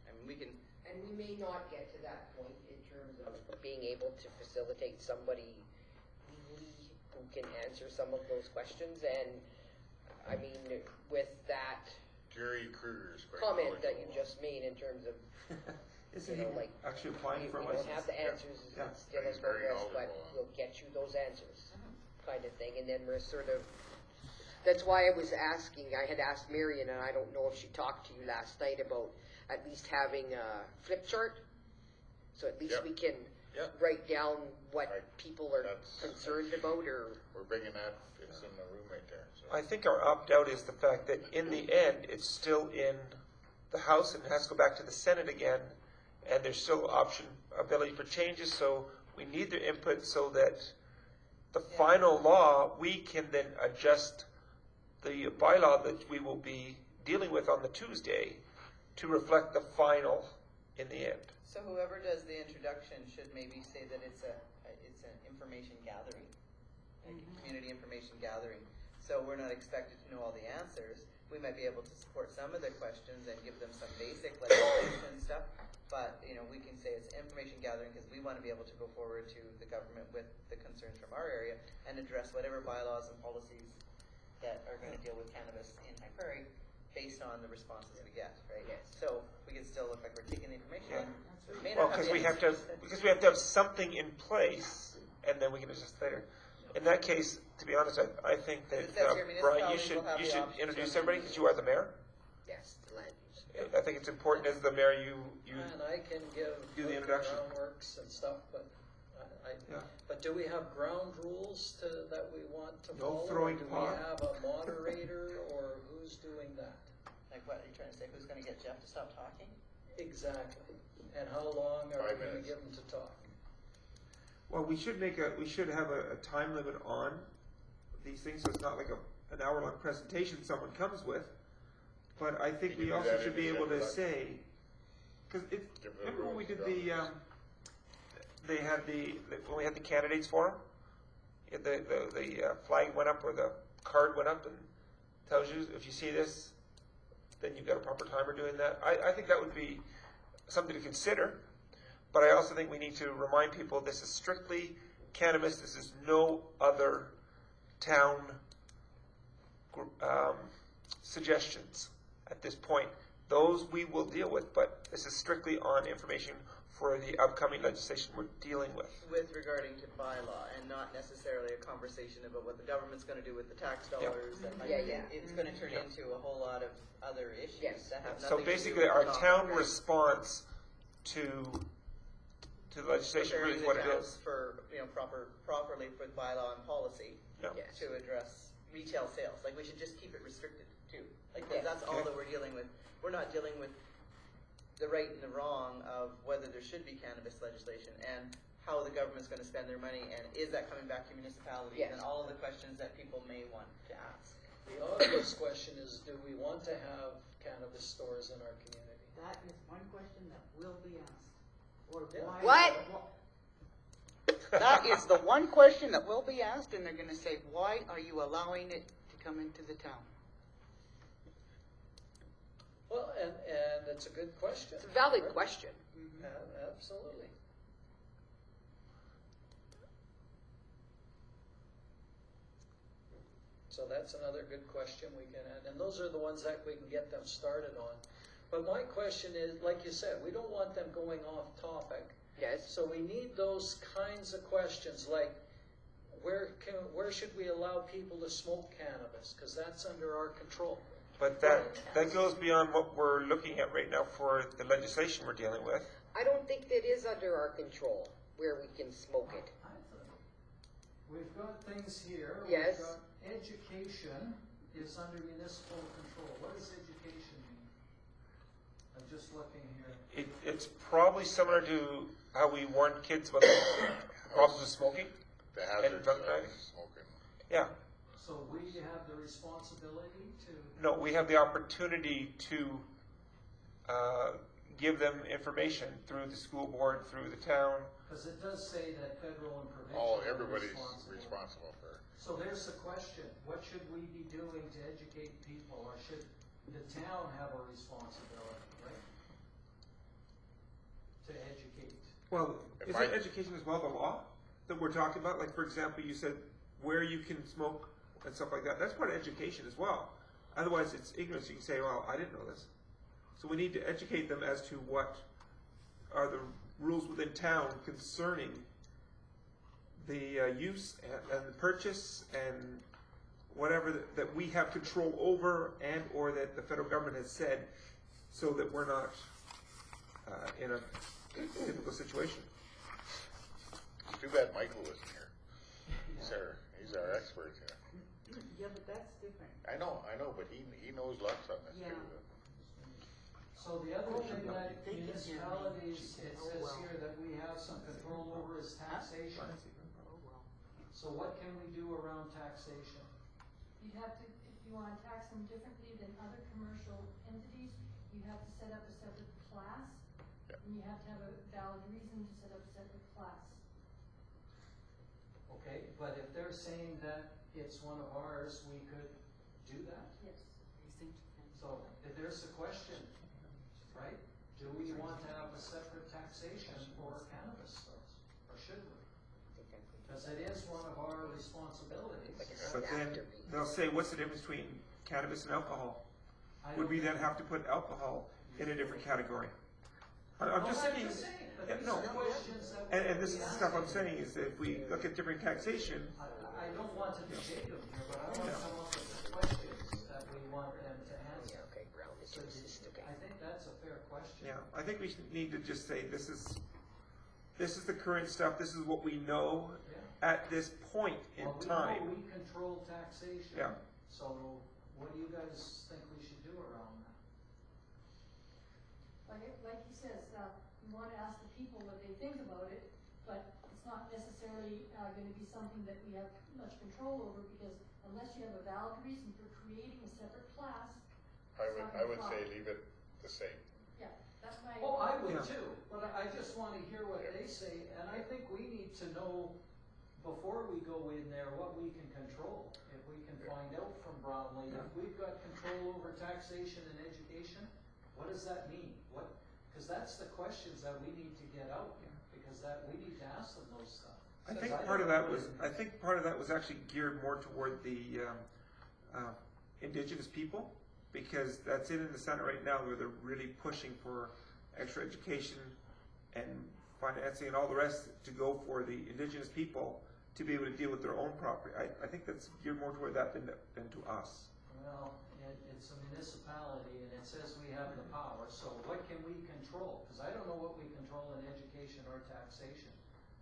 I mean, we can, And we may not get to that point in terms of being able to facilitate somebody legally who can answer some of those questions. And I mean, with that Jerry Kruger is quite comment that you knowledgeable. just made in terms of isn't You he know, like, actually applying you for a don't license? have the answers, Yeah. it's still in He's very progress, but knowledgeable. we'll get you those answers, kind of thing. And then we're sort of, that's why I was asking, I had asked Marion, and I don't know if she talked to you last night about at least having a flip chart. So at least Yep. we can Yep. write down what Right. people are That's- concerned about, or, We're bringing that, it's in the room right there. So. I think our opt-out is the fact that in the end, it's still in the House and has to go back to the Senate again, and there's still ability for changes, so we need their input so that the final law, we can then adjust the bylaw that we will be dealing with on the Tuesday to reflect the final in the end. so whoever does the introduction should maybe say that it's an information gathering, like a community information gathering. So we're not expected to know all the answers. We might be able to support some of their questions and give them some basic legislation stuff, but, we can say it's information gathering because we want to be able to go forward to the government with the concerns from our area and address whatever bylaws and policies that are going to deal with cannabis in High Prairie based on the responses we get, right? Yes. So we can still look like we're taking the information in. We may Well, not because the we have to, answers. because we have to have something in place, and then we can adjust later. In that case, to be honest, I think that, It says here Brian, you municipalities should, will have you the should option introduce to- everybody, because you are the mayor. yes, the land use. I think it's important as the mayor, you, And I can give Do the introduction. groundworks and stuff, but Yeah. but do we have ground rules that we want to No follow? throwing Do we pot. have a moderator, or who's doing that? Like, what, are you trying to say, who's gonna get Jeff to stop talking? Exactly. And how long are 5 we gonna minutes. give them to talk? well, we should have a time limit on these things, so it's not like an hour-long presentation someone comes with. But I think You we can do also that in should be able to December, say, because Give the remember when we rules did and the, grounds. they had when we had the candidates forum, the flag went up or the card went up and tells you, if you see this, then you've got a proper timer doing that. I think that would be something to consider, but I also think we need to remind people this is strictly cannabis. This is no other town suggestions at this point. Those we will deal with, but this is strictly on information for the upcoming legislation we're dealing with. With regarding to bylaw and not necessarily a conversation about what the government's gonna do with the tax dollars and like, Yeah, yeah. it's gonna turn Yeah. into a whole lot of other issues Yes. that have nothing to So do basically, with our the town topic. response to the legislation Preparing is the what it towns is. for, properly for bylaw and policy Yeah. Yes. to address retail sales. Like, we should just keep it restricted too. Like, 'cause Yeah. that's all Okay. that we're dealing with. We're not dealing with the right and the wrong of whether there should be cannabis legislation and how the government's gonna spend their money and is that coming back to municipalities Yes. and all of the questions that people may want to ask. The obvious question is, do we want to have cannabis stores in our community? That is one question that will be asked. Or Yeah. why? What? That is the one question that will be asked, and they're gonna say, why are you allowing it to come into the town? Well, and it's a good question. It's a valid Right? question. Absolutely. So that's another good question we can add, and those are the ones that we can get them started on. But my question is, like you said, we don't want them going off topic. Yes. So we need those kinds of questions, like where should we allow people to smoke cannabis? Because that's under our control. But that goes beyond what we're looking at right now for the legislation we're dealing with. I don't think that is under our control where we can smoke it. We've got things here. Yes. We've got education is under municipal control. What does education mean? I'm just looking here. It's probably similar to how we warn kids about the problems with smoking. The hazards drunk of driving? smoking. Yeah. So we have the responsibility to, No, we have the opportunity to give them information through the school board, through the town. because it does say that federal and provincial Oh, are everybody's responsible. responsible for it. So there's the question, what should we be doing to educate people, or should the town have a responsibility, right? To educate. Well, If isn't I- education as well the law that we're talking about? Like, for example, you said where you can smoke and stuff like that. That's part of education as well. Otherwise, it's ignorance. You can say, well, I didn't know this. So we need to educate them as to what are the rules within town concerning the use and the purchase and whatever that we have control over and or that the federal government has said, so that we're not in a difficult situation. It's too bad Michael isn't here. He's our expert here. Yeah, but that's different. I know, but he knows lots on this Yeah. too. So the other thing that They can hear me. municipalities, it says here that we have some control over is taxation. So what can we do around taxation? You'd have to, if you wanna tax them differently than other commercial entities, you have to set up a separate class. Yeah. And you have to have a valid reason to set up a separate class. Okay, but if they're saying that it's one of ours, we could do that. Yes. So if there's a question, right? Do we want to have a separate taxation for cannabis stores, or should we? Because it is one of our responsibilities. But then they'll say, what's the difference between cannabis and alcohol? I Would don't we then think- have to put alcohol in a different category? I'm just saying, but yeah, these no. are questions that. And we this is the ask. stuff I'm saying is that if we look at different taxation, I don't want to debate them here, but I want to Yeah. come up with the questions that we want them to answer. Yeah, okay, ground is So consistent, okay. I think that's a fair question. yeah, I think we need to just say, this is the current stuff, this is what we know Yeah. at this point in Well, we time. know we control taxation. Yeah. So what do you guys think we should do around that? Like he says, you wanna ask the people what they think about it, but it's not necessarily, gonna be something that we have much control over, because unless you have a valid reason for creating a separate class. I would say leave it the same. Yeah, that's my. Oh, I would Yeah. too, but I just want to hear what they say, and I think we need to know before we go in there what we can control. If we can find out from Brownlee, if we've got control over taxation and education, what does that mean? Because that's the questions that we need to get out, because we need to ask them those stuff. I think 'Cause part of don't that was, know. I think part of that was actually geared more toward the indigenous people, because that's in the Senate right now, where they're really pushing for extra education and financing and all the rest to go for the indigenous people to be able to deal with their own property. I think that's geared more toward that than to us. Well, it's a municipality, and it says we have the power, so what can we control? Because I don't know what we control in education or taxation,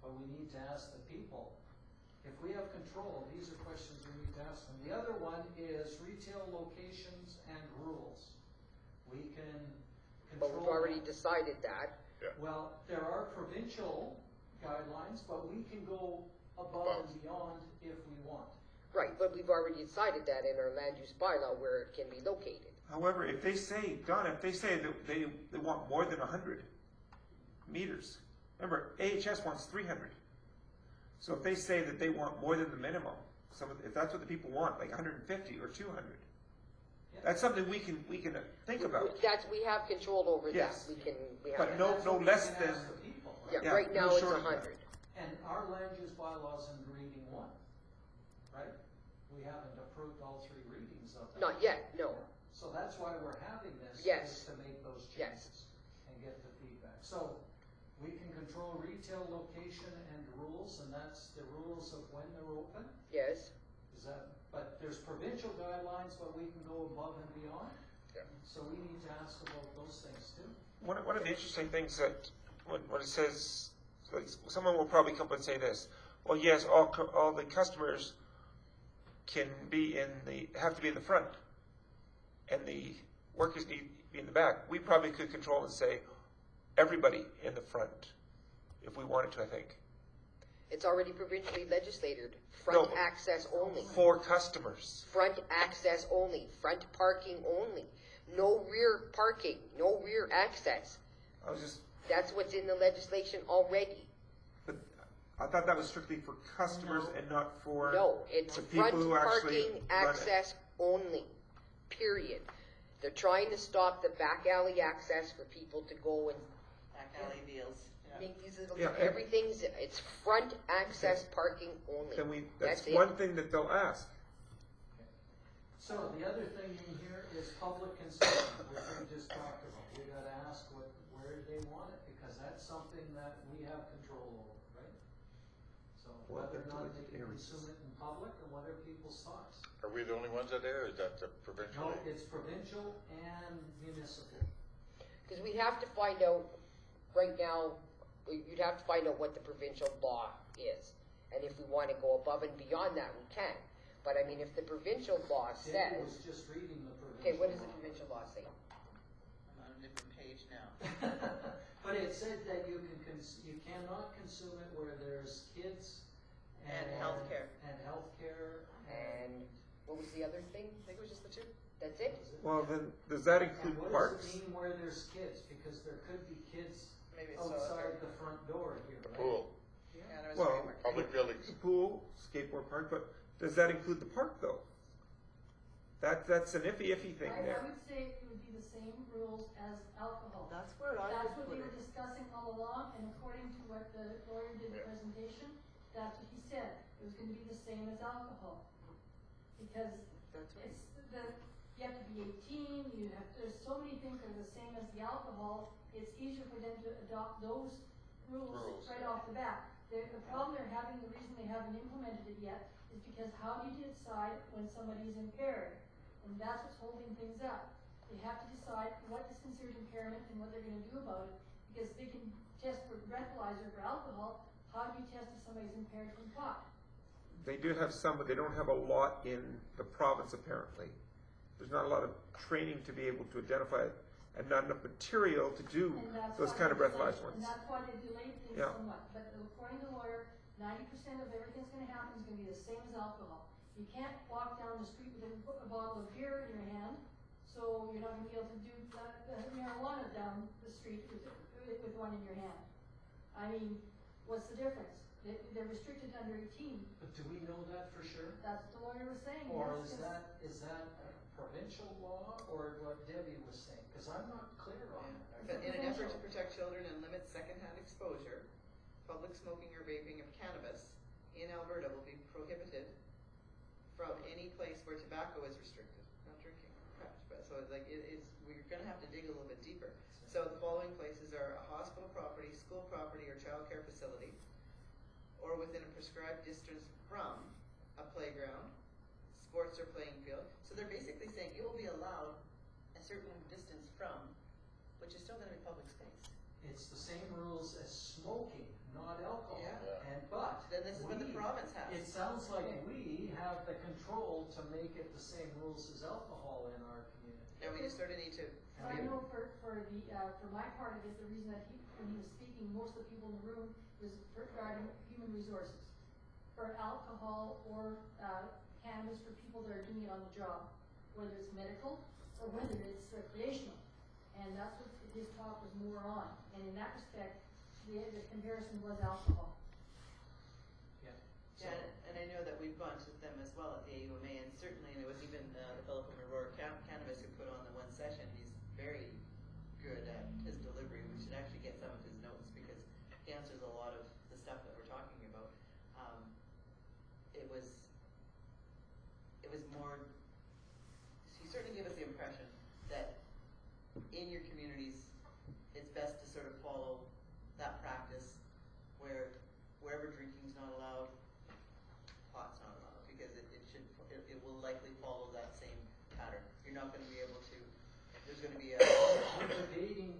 but we need to ask the people. If we have control, these are questions we need to ask them. The other one is retail locations and rules. We can But control. we've already decided that. Well, there are provincial guidelines, but we can go above and beyond if we want. Right, but we've already decided that in our land use bylaw where it can be located. However, if they say, Donna, if they say that they want more than 100 meters, remember, AHS wants 300. So if they say that they want more than the minimum, if that's what the people want, like 150 or 200, That's something we can think about. We have control over that. Yes. We have. But no less than, Yeah, yeah, right no now it's short of that. 100. 100. And our land use bylaws in reading one, right? We haven't approved all 3 readings of that. Not yet, no. So that's why we're having this, Yes. is to make those Yes. changes and get the feedback. So we can control retail location and rules, and that's the rules of when they're open. Yes. Is that, but there's provincial guidelines, but we can go above and beyond. Yeah. So we need to ask about those things too. One of the interesting things that, when it says, like, someone will probably come up and say this, well, yes, all the customers can be have to be in the front, and the workers need to be in the back. We probably could control and say, everybody in the front, if we wanted to, I think. It's already provincially legislated. Front No. access only. For customers. Front access only. Front parking only. No rear parking. No rear access. I was just, That's what's in the legislation already. but I thought that was strictly for customers and not for No, it's the people front who actually parking run it. access only. Period. They're trying to stop the back alley access for people to go and Back alley deals. make these little, Yeah, and- it's front access parking only. Then that's it. one thing that they'll ask. So the other thing in here is public consent, which we just talked about. We gotta ask where do they want it, because that's something that we have control over, right? So whether or not they can consume it in public, and what are people's thoughts? Are we the only ones that are, or is that the provincial? No, it's provincial and municipal. Because we have to find out, right now, you'd have to find out what the provincial law is. And if we want to go above and beyond that, we can. But I mean, if the provincial law Debbie was says, just reading the provincial. okay, what does the law. provincial law say? I'm on a different page now. But it said that you cannot consume it where there's kids And healthcare. And healthcare And what was the other thing? I think it was just the 2. That's it? Well, then, does that And include what parks? does it mean where there's kids? Because there could be kids Maybe it's outside the front door here, The right? pool, Cannabis Well, framework. public buildings. The pool, skateboard park, but does that include the park though? That's an iffy thing I there. would say it would be the same rules as alcohol. That's where I That's would what put they were it. discussing all along, and according to what the lawyer did the presentation, that's what he said. It was gonna be the same as alcohol. Because That's right. it's you have to be 18, there's so many things that are the same as the alcohol, it's easier for them to adopt those rules right off the bat. The problem they're having, the reason they haven't implemented it yet, is because how do you decide when somebody is impaired? And that's what's holding things up. They have to decide what is considered impairment and what they're gonna do about it. Because they can test for breathalyzer for alcohol, how do you test if somebody's impaired from pot? They do have some, but they don't have a lot in the province apparently. There's not a lot of training to be able to identify it, and not enough material to do And that's those why kind of they breathalyzer delayed- ones. And that's why they delayed things Yeah. somewhat. But according to the lawyer, 90% of everything's gonna happen is gonna be the same as alcohol. You can't walk down the street with a bottle of beer in your hand, so you're not gonna be able to do marijuana down the street with one in your hand. I mean, what's the difference? They're restricted under 18. But do we know that for sure? That's what the lawyer was saying. Or yes, is that a provincial law, or what Debbie was saying? Because I'm not clear on that. But in an effort to protect children and limit secondhand exposure, public smoking or vaping of cannabis in Alberta will be prohibited from any place where tobacco is restricted, not drinking. Correct. But so we're gonna have to dig a little bit deeper. So the following places are a hospital property, school property, or childcare facility, or within a prescribed distance from a playground, sports or playing field. So they're basically saying it will be allowed a certain distance from, which is still gonna be public space. It's the same rules as smoking, not alcohol. Yeah. But Then this is what the we- province has. It sounds like we have the control to make it the same rules as alcohol in our community. And we just sort of need to. I know for my part of it, the reason that when he was speaking, most of the people in the room was regarding human resources. For alcohol or cannabis for people that are doing it on the job, whether it's medical or whether it's recreational. And that's what his talk was more on. And in that respect, the comparison was alcohol. Yeah. Yeah, and I know that we've gone to them as well at the AUMA, and certainly, and it was even the Philip O'Rourke Cannabis answers a lot of the stuff that we're talking about. It was more, she certainly gave us the impression that in your communities, it's best to sort of follow that practice where wherever drinking's not allowed, pot's not allowed, because it will likely follow that same pattern. You're not gonna be able to, there's gonna be a, We're debating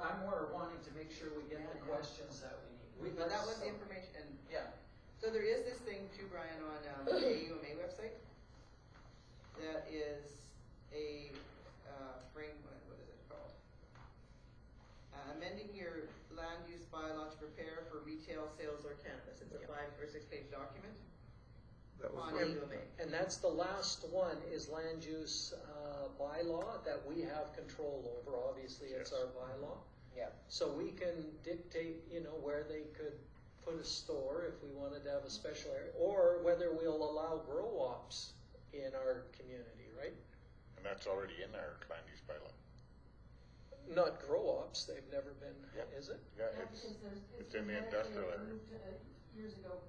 I'm more wanting to make sure we get the questions that we need. but that was the information, and yeah. So there is this thing too, Brian, on the AUMA website that is a what is it called? Amending your land use bylaw to prepare for retail sales or cannabis. It's a 5 or 6 page document That was on what- AUMA. And that's the last one, is land use bylaw that we have control over. Obviously, it's our bylaw. Yeah. So we can dictate, where they could put a store if we wanted to have a special area, or whether we'll allow grow ops in our community, right? And that's already in our land use bylaw. Not grow ops, they've never been, Yeah. is it? Yeah, Yeah, it's, because it's in the industrial area. moved, years ago,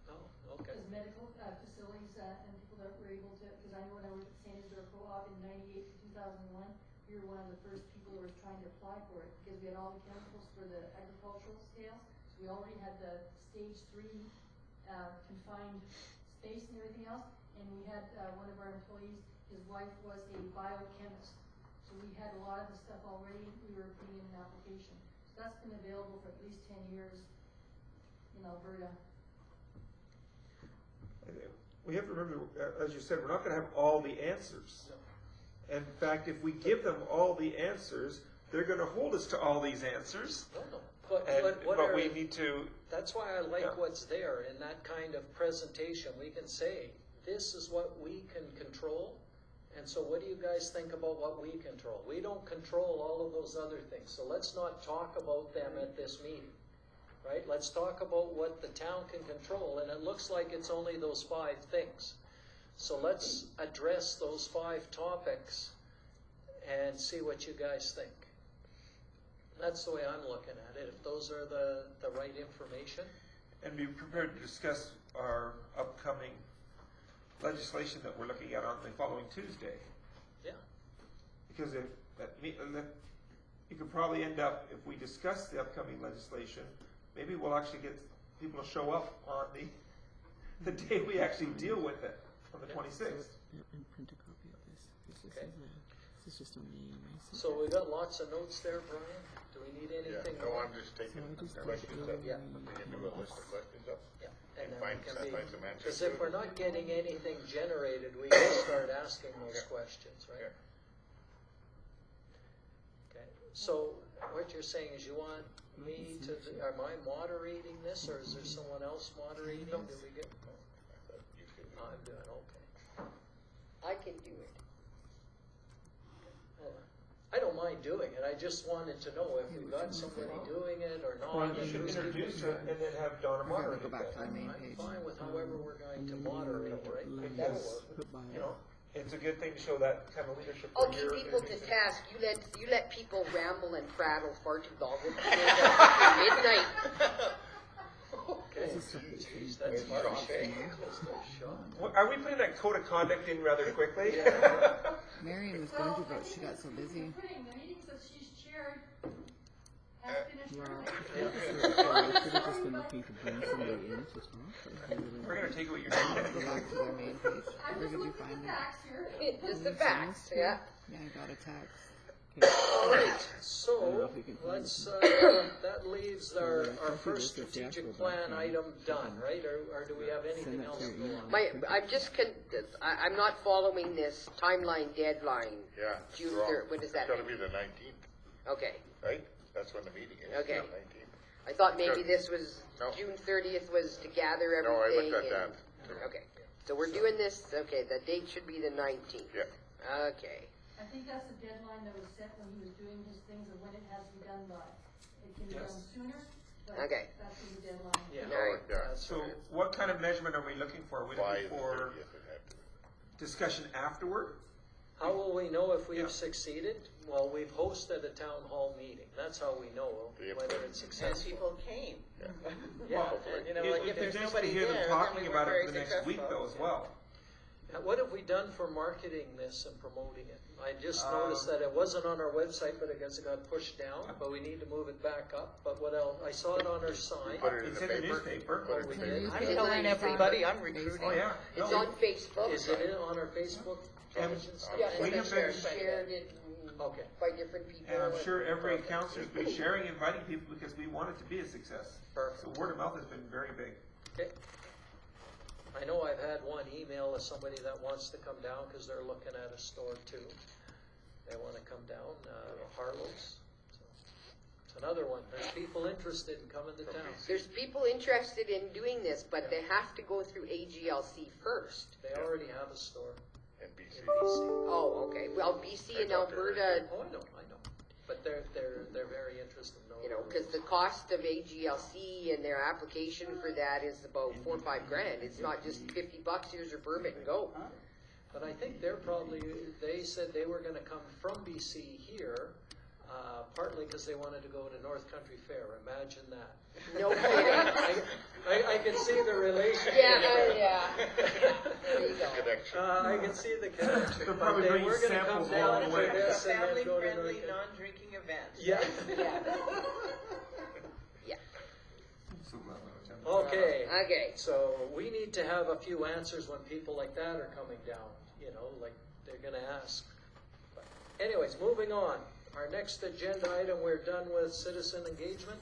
Oh, okay. because medical facilities and people that were able to, because I know when I worked at St. Isidore Co-op in 98 to 2001, we were one of the first people who was trying to apply for it, because we had all the chemicals for the agricultural scales, so we already had the stage 3 confined space and everything else, and we had one of our employees, his wife was a biochemist, so we had a lot of the stuff already, we were putting in an application. So that's been available for at least 10 years in Alberta. We have to remember, as you said, we're not gonna have all the answers. In fact, if we give them all the answers, they're gonna hold us to all these answers. No. But And, what but are, we need to, that's why I like Yeah. what's there in that kind of presentation. We can say, this is what we can control, and so what do you guys think about what we control? We don't control all of those other things, so let's not talk about them at this meeting, right? Let's talk about what the town can control, and it looks like it's only those 5 things. So let's address those 5 topics and see what you guys think. That's the way I'm looking at it, if those are the right information. and be prepared to discuss our upcoming legislation that we're looking at on the following Tuesday. Yeah. Because if, you could probably end up, if we discuss the upcoming legislation, maybe we'll actually get people to show up on the day we actually deal with it, on the 26th. And print a copy of this. Okay. This is just on the AUMA. So we got lots of notes there, Brian. Do we need Yeah, anything no, more? I'm just taking So I just questions up. Yeah. We can do a list of questions up. Yeah. And then find- we can find some answers because to if it. we're not getting anything generated, we can start asking those Yeah. questions, right? Yeah. Okay. So what you're saying is you want me to, am I moderating this, or is there someone else moderating? Do we get? I thought you could. I'm doing, okay. I can do it. Well, I don't mind doing it, I just wanted to know if we got somebody doing it or not. Well, and you should who's introduce doing it and then have Donna I gotta moderate go it. back to the then. main I'm page. fine with however we're going to moderate, right? That'll work. Put by You know, it's a good thing to show that kind of leadership. I'll for keep your- people to task. You let people ramble and prattle far too long. We'll be here till midnight. Okay. This is something Jeez, changed. that's Mark, harsh. eh? Close to a shot. What- Are we putting that code of conduct in rather quickly? Marion was going to, but she got so busy. Putting the meetings that she's chaired has finished Well, early. I should have just been looking to bring somebody in to talk. We're gonna take what you're Go doing. back to their main page. I'm Where just did you looking find at the it? facts here. Just the Send facts, this to yeah. you? Yeah, I got a text. All right, I don't know so if you can find let's, it. that leaves our Yeah, I first think it is the strategic actual plan document. item done, right? Or do we have anything Send that else to to your go email. on? I'm not following this timeline deadline. Yeah. June wrong. 3rd, what is that? It's gotta be the 19th, Okay, right? That's when the meeting is. Okay. 19th. I thought maybe Good. this was, No. June 30th was to gather everything. No, I looked at and- that. too. Okay, so we're doing this, okay, the date should be the 19th. Yeah. Okay, I think that's the deadline that was set when he was doing his things of when it has to be done by. It can be done Yes. sooner, but Okay. that's the deadline. Yeah, All right. Yeah. that's So right. what kind of measurement are we looking for? Are we By looking the for 30th it had to be. discussion afterward? How will we know if Yeah. we've succeeded? Well, we've hosted a town hall meeting. That's how we know Yep. whether it's And successful. people came. Yeah, And, you know, It like would if be there's nice to nobody hear them there, talking then we about weren't it for the very next week successful. though as well. What have we done for marketing this and promoting it? I just Um, noticed that it wasn't on our website, but I guess it got pushed down, but we need to move it back up. But what else? I saw it on our sign. Put it in It's the in the paper. newspaper. Put it in We the did. paper. I'm It's telling on everybody, I'm Facebook. recruiting. Oh, yeah. It's No, on Facebook. Is it on our Facebook And- page and stuff? Yeah, We it's have been been- shared it Okay. by different people. And I'm sure every Perfect. councilor's been sharing, inviting people because we want it to be a success. Perfect. So word of mouth has been very big. Okay. I know I've had one email of somebody that wants to come down because they're looking at a store too. They want to come down, Harlow's. So, it's another one. There's people interested in coming to town. There's people interested in doing this, but they have to go through AGLC first. They already have a store And in BC. BC. Oh, okay. Well, BC and I thought they were- Alberta, Oh, I know. But they're very interested in knowing. you know, because the cost of AGLC and their application for that is about $4 or $5 grand. It's not just $50. Here's your permit and go. But I think they said they were gonna come from BC here, partly because they wanted to go to North Country Fair. Imagine that. No kidding. I can see the relation. Yeah. There you go. Connection. I can see the connection. They'll But probably they bring were you gonna come samples down along the for way. this and then go to Family-friendly, North. non-drinking event. Yeah. Yeah. So glad we went down. Okay. Okay. So we need to have a few answers when people like that are coming down, you know, like they're gonna ask. But anyways, moving on. Our next agenda item, we're done with citizen engagement.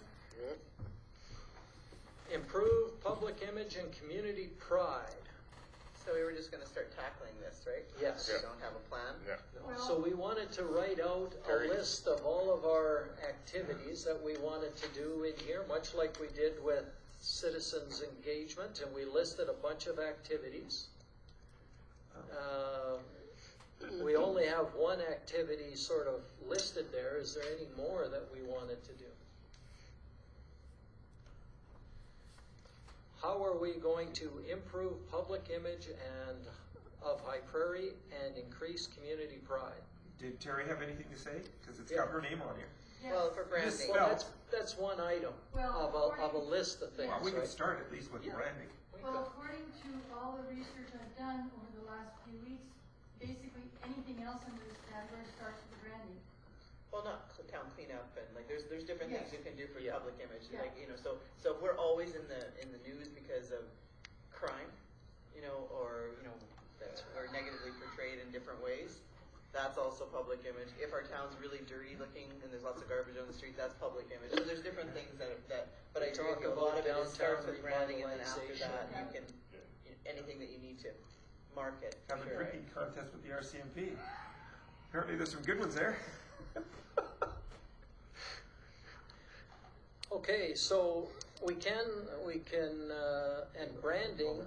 Improve public image and community pride. So we were just gonna start tackling this, right? Yes. We don't have a plan. Yeah. So we wanted to write out a Terry? list of all of our activities that we wanted to do in here, much like we did with citizens engagement, and we listed a bunch of activities. We only have one activity sort of listed there. Is there any more that we wanted to do? How are we going to improve public image and of High Prairie and increase community pride? Did Terry have anything to say? Because it's got her name on here. Yes. Well, for branding. Just- Well, that's one item Well, of a list of things, Well, we can right? start at least with Yeah. branding. Well, according to all the research I've done over the last few weeks, basically anything else under this category starts with branding. Well, not town cleanup and like there's different things Yes. you can do for Yeah. public image. Yeah. Like, you know, so we're always in the news because of crime, you know, or you know, that we're negatively portrayed in different ways. That's also public image. If our town's really dirty looking and there's lots of garbage on the street, that's public image. So there's different things but I We agree talk with you, a about lot of it is starts downtown with branding and then after revitalization. that you can anything that you need to market. for Have a sure. drinking contest with the RCMP. Apparently there's some good ones there. Okay, so we can, and branding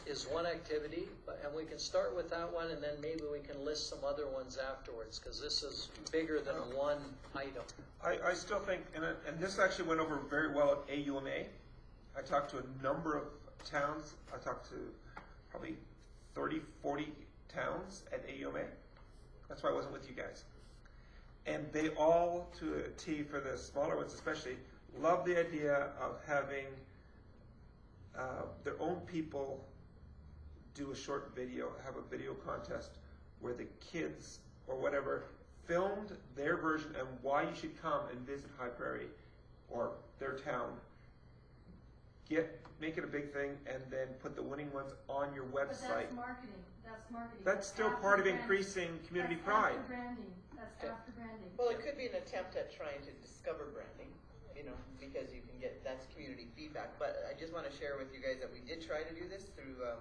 is one activity, and we can start with that one, and then maybe we can list some other ones afterwards, because this is bigger than one item. I still think, and this actually went over very well at AUMA. I talked to a number of towns. I talked to probably 30, 40 towns at AUMA. That's why I wasn't with you guys. And they all, to a T, for the smaller ones especially, love the idea of having their own people do a short video, have a video contest where the kids or whatever filmed their version and why you should come and visit High Prairie or their town. Make it a big thing and then put the winning ones on your But website. that's marketing, that's marketing. That's still after part of branding. increasing community That's pride. after branding, that's after branding. Well, it could be an attempt at trying to discover branding, you know, because you can get, that's community feedback. But I just want to share with you guys that we did try to do this through the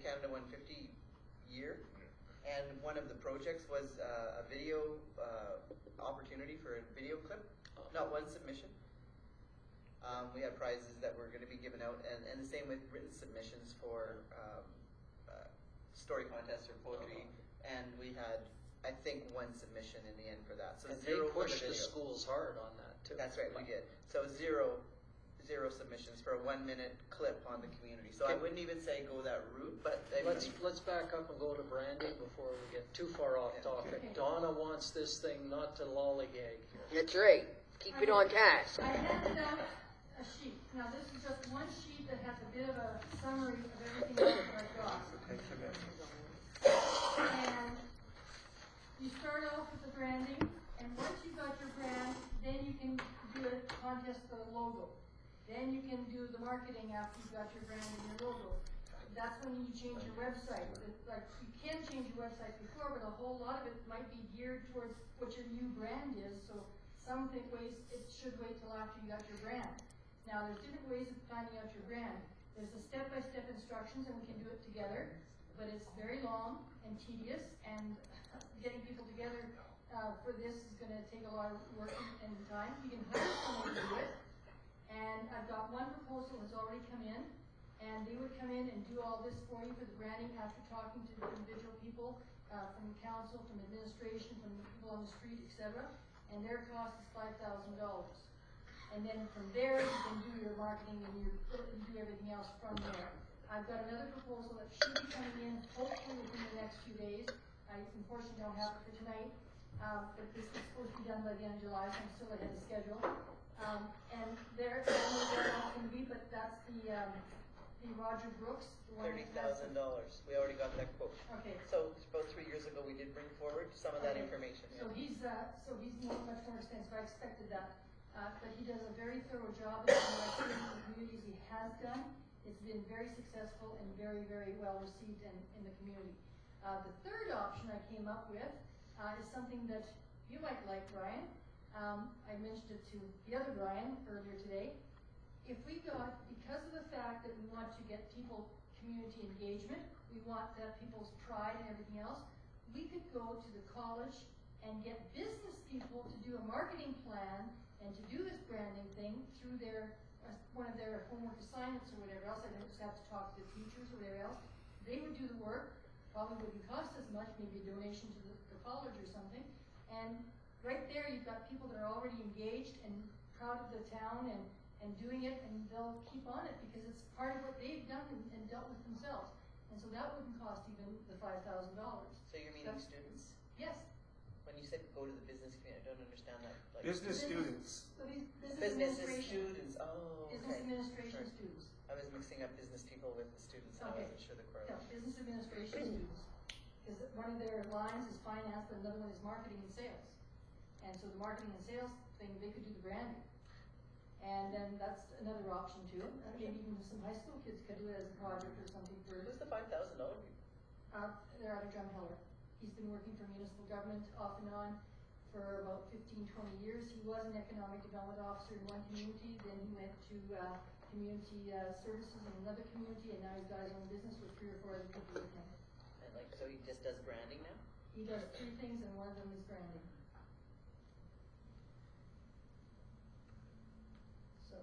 Canada 150 year. And one of the projects was a video opportunity for a video clip, not one submission. We had prizes that were going to be given out, and the same with written submissions for story contests or poetry. And we had, I think, one submission in the end for that. So And they zero for the pushed the video. schools hard on that too. That's right, we did. So zero 0 submissions for a 1-minute clip on the community. So I wouldn't even say go that route, but I Let's, mean, let's back up and go to branding before we get too far off topic. Donna wants this thing not to lollygag here. That's right. Keep it on task. I handed out a sheet. Now, this is just one sheet that has a bit of a summary of everything else that I've got. Thank you, ma'am. And you start off with the branding, and once you've got your brand, then you can do a contest for the logo. Then you can do the marketing after you've got your brand and your logo. That's when you change your website. Like, you can change your website before, but a whole lot of it might be geared towards what your new brand is, so some ways it should wait till after you got your brand. Now, there's different ways of finding out your brand. There's the step-by-step instructions, and we can do it together, but it's very long and tedious, and getting people together for this is going to take a lot of work and time. You can hire someone to do it, and I've got one proposal that's already come in, and they would come in and do all this for you for the branding after talking to individual people from council, from administration, from the people on the street, etc. And their cost is $5,000. And then from there, you can do your marketing and you do everything else from there. I've got another proposal that should be coming in hopefully within the next few days. I unfortunately don't have it for tonight, but this is supposed to be done by the end of July, so I'm still ahead of schedule. And there, I don't know where that's going to be, but that's the Roger Brooks, the one that has $30,000. We already got that quote. Okay. So about 3 years ago, we did bring forward some of that Okay. information. So Yeah. he's much more expensive. I expected that, but he does a very thorough job in the communities he has done. It's been very successful and very, very well received in the community. The third option I came up with is something that you might like, Brian. I mentioned it to the other Brian earlier today. If we got, because of the fact that we want to get people community engagement, we want that people's pride and everything else, we could go to the college and get business people to do a marketing plan and to do this branding thing through their one of their homework assignments or whatever else. I don't just have to talk to the teachers or whatever else. They would do the work, probably wouldn't cost as much, maybe a donation to the college or something. And right there you've got people that are already engaged and proud of the town and doing it, and they'll keep on it because it's part of what they've done and dealt with themselves. And so that wouldn't cost even the $5,000. So you're meaning students? Yes. When you said go to the business community, I don't understand that. Like Business students. So these business administration, students. Oh, business okay. administration Sure. students. I was mixing up business people with the students. I Okay. wasn't sure the No, correlation. business administration students. Because one of their lines is finance, but another one is marketing and sales. And so the marketing and sales thing, they could do the branding. And then that's another option too. Maybe even some high school kids could do it as a project or something for, Who's the $5,000? they're out of Drumheller. He's been working for municipal government off and on for about 15, 20 years. He was an economic development officer in one community, then he went to community services in another community, and now he's got his own business with 3 or 4 other people with him. And like, so he just does branding now? He does 3 things, and one of them is branding. So,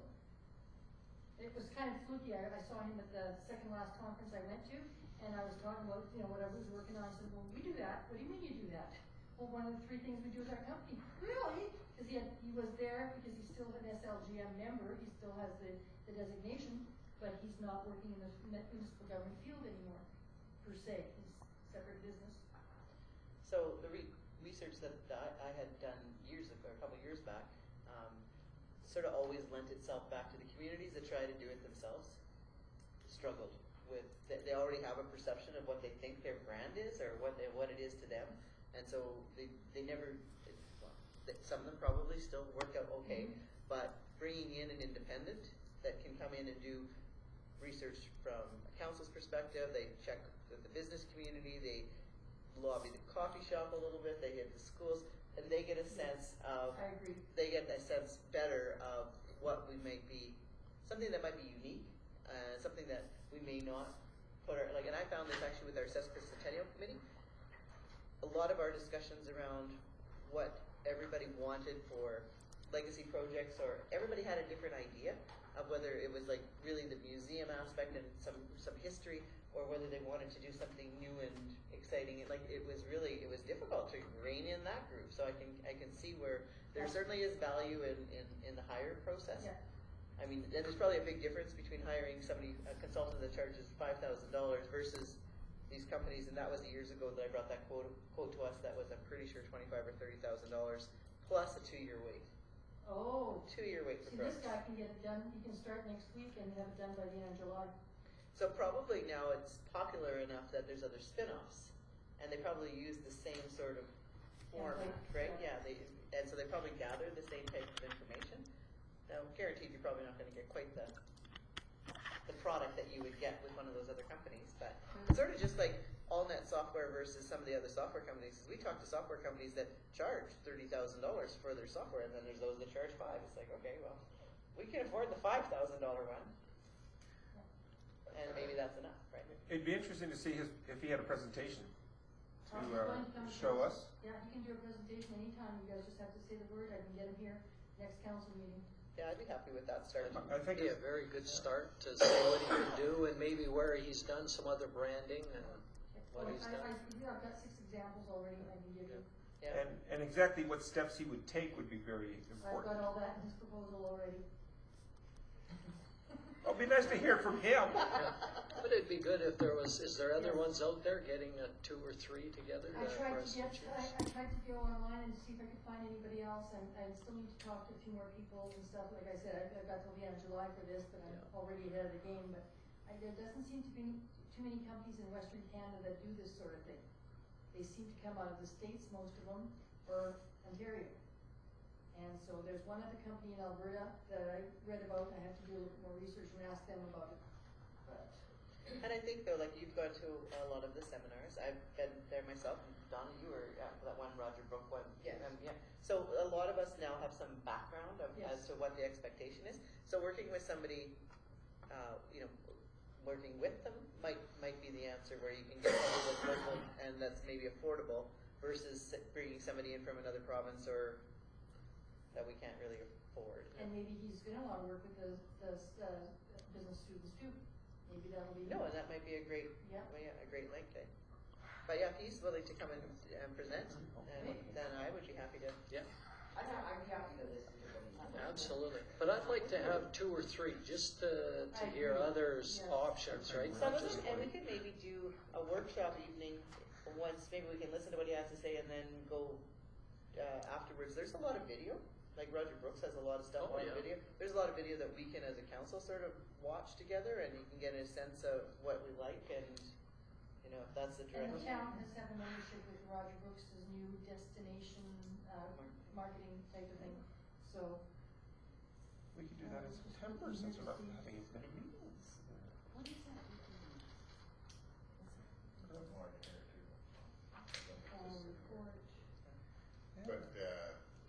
it was kind of fluky. I saw him at the second last conference I went to, and I was talking about, what I was working on. I said, well, we do that. What do you mean you do that? Well, one of the 3 things we do with our company. Really? Because he was there because he's still an SLGM member. He still has the designation, but he's not working in the municipal government field anymore, per se. He's separate business. So the research that I had done a couple years back, sort of always lent itself back to the communities that try to do it themselves. Struggled with, they already have a perception of what they think their brand is or what it is to them, and so they never. Some of them probably still work out okay, but bringing in an independent that can come in and do research from a council's perspective, they check with the business community, they lobby the coffee shop a little bit, they hit the schools, and they get a sense of, I agree. they get a sense better of what we may be, something that might be unique, something that we may not put our, and I found this actually with our Sesquicentennial Committee, a lot of our discussions around what everybody wanted for legacy projects, or everybody had a different idea of whether it was like really the museum aspect and some history, or whether they wanted to do something new and exciting. And it was difficult to rein in that group. So I can see where there certainly is value in the hire process. Yeah. I mean, and there's probably a big difference between hiring somebody, a consultant that charges $5,000 versus these companies, and that was years ago that I brought that quote to us, that was, I'm pretty sure, $25,000 or $30,000 plus a 2-year wait. Oh, 2-year wait for see, this projects. guy can get it done, he can start next week and have it done by the end of July. So probably now it's popular enough that there's other spin-offs, and they probably use the same sort of format, Template, right? yeah. And so they probably gather the same type of information. Now, guaranteed, you're probably not gonna get quite the product that you would get with one of those other companies, but it's sort of just like AllNet software versus some of the other software companies. We talk to software companies that charge $30,000 for their software, and then there's those that charge $5,000. It's like, okay, well, we can afford the $5,000 one, and maybe that's enough, right? It'd be interesting to see if he had a presentation He's going to come to show across. us. Yeah, he can do a presentation anytime, you guys just have to say the word, I can get him here next council meeting. Yeah, I'd be happy with that start. I think Be a very good start to say what he can do and maybe where he's done some other branding and what he's done. Yeah, I've got 6 examples already I can give you. Yeah. and exactly what steps he would take would be very I've got important. all that in his proposal already. It'll be nice to hear from him. Yeah. But it'd be good if there was, is there other ones out there getting 2 or 3 together? I tried to for get, us I tried to go online and see if I could find anybody else, and I still need to talk to a few more people and stuff. Like I said, I've got till the end of July for this, but I'm Yeah. already ahead of the game, but there doesn't seem to be too many companies in Western Canada that do this sort of thing. They seem to come out of the States, most of them, or Ontario. And so there's one other company in Alberta that I read about, and I have to do a little more research and ask them about it. But And I think though, like you've gone to a lot of the seminars. I've been there myself. Donna, you were at that one Roger Brook one. Yes. Yeah. So a lot of us now have some background of, Yes. as to what the expectation is. So working with somebody, you know, working with them might be the answer, where you can get somebody that's local and that's maybe affordable versus bringing somebody in from another province or that we can't really afford. And maybe he's gonna wanna work with the business students too. Maybe that'll be. No, and that might be a great, Yeah. well, yeah, a great link. But yeah, if he's willing to come in and present, then I would be happy to. Yeah, I'd be happy to listen to them. absolutely. But I'd like to have 2 or 3, just to I hear agree. others' Yes. options, right? Some Not of just them, and we one. could maybe do a workshop evening once, maybe we can listen to what he has to say and then go afterwards. There's a lot of video, like Roger Brooks has a lot of stuff Oh, on yeah. video. There's a lot of video that we can, as a council, sort of watch together, and you can get a sense of what we like, and you know, if that's the And direction. the town has had a membership with Roger Brooks' new destination, marketing type of thing, so. We could do that in September since we're not having as many meetings. What is that? Report. But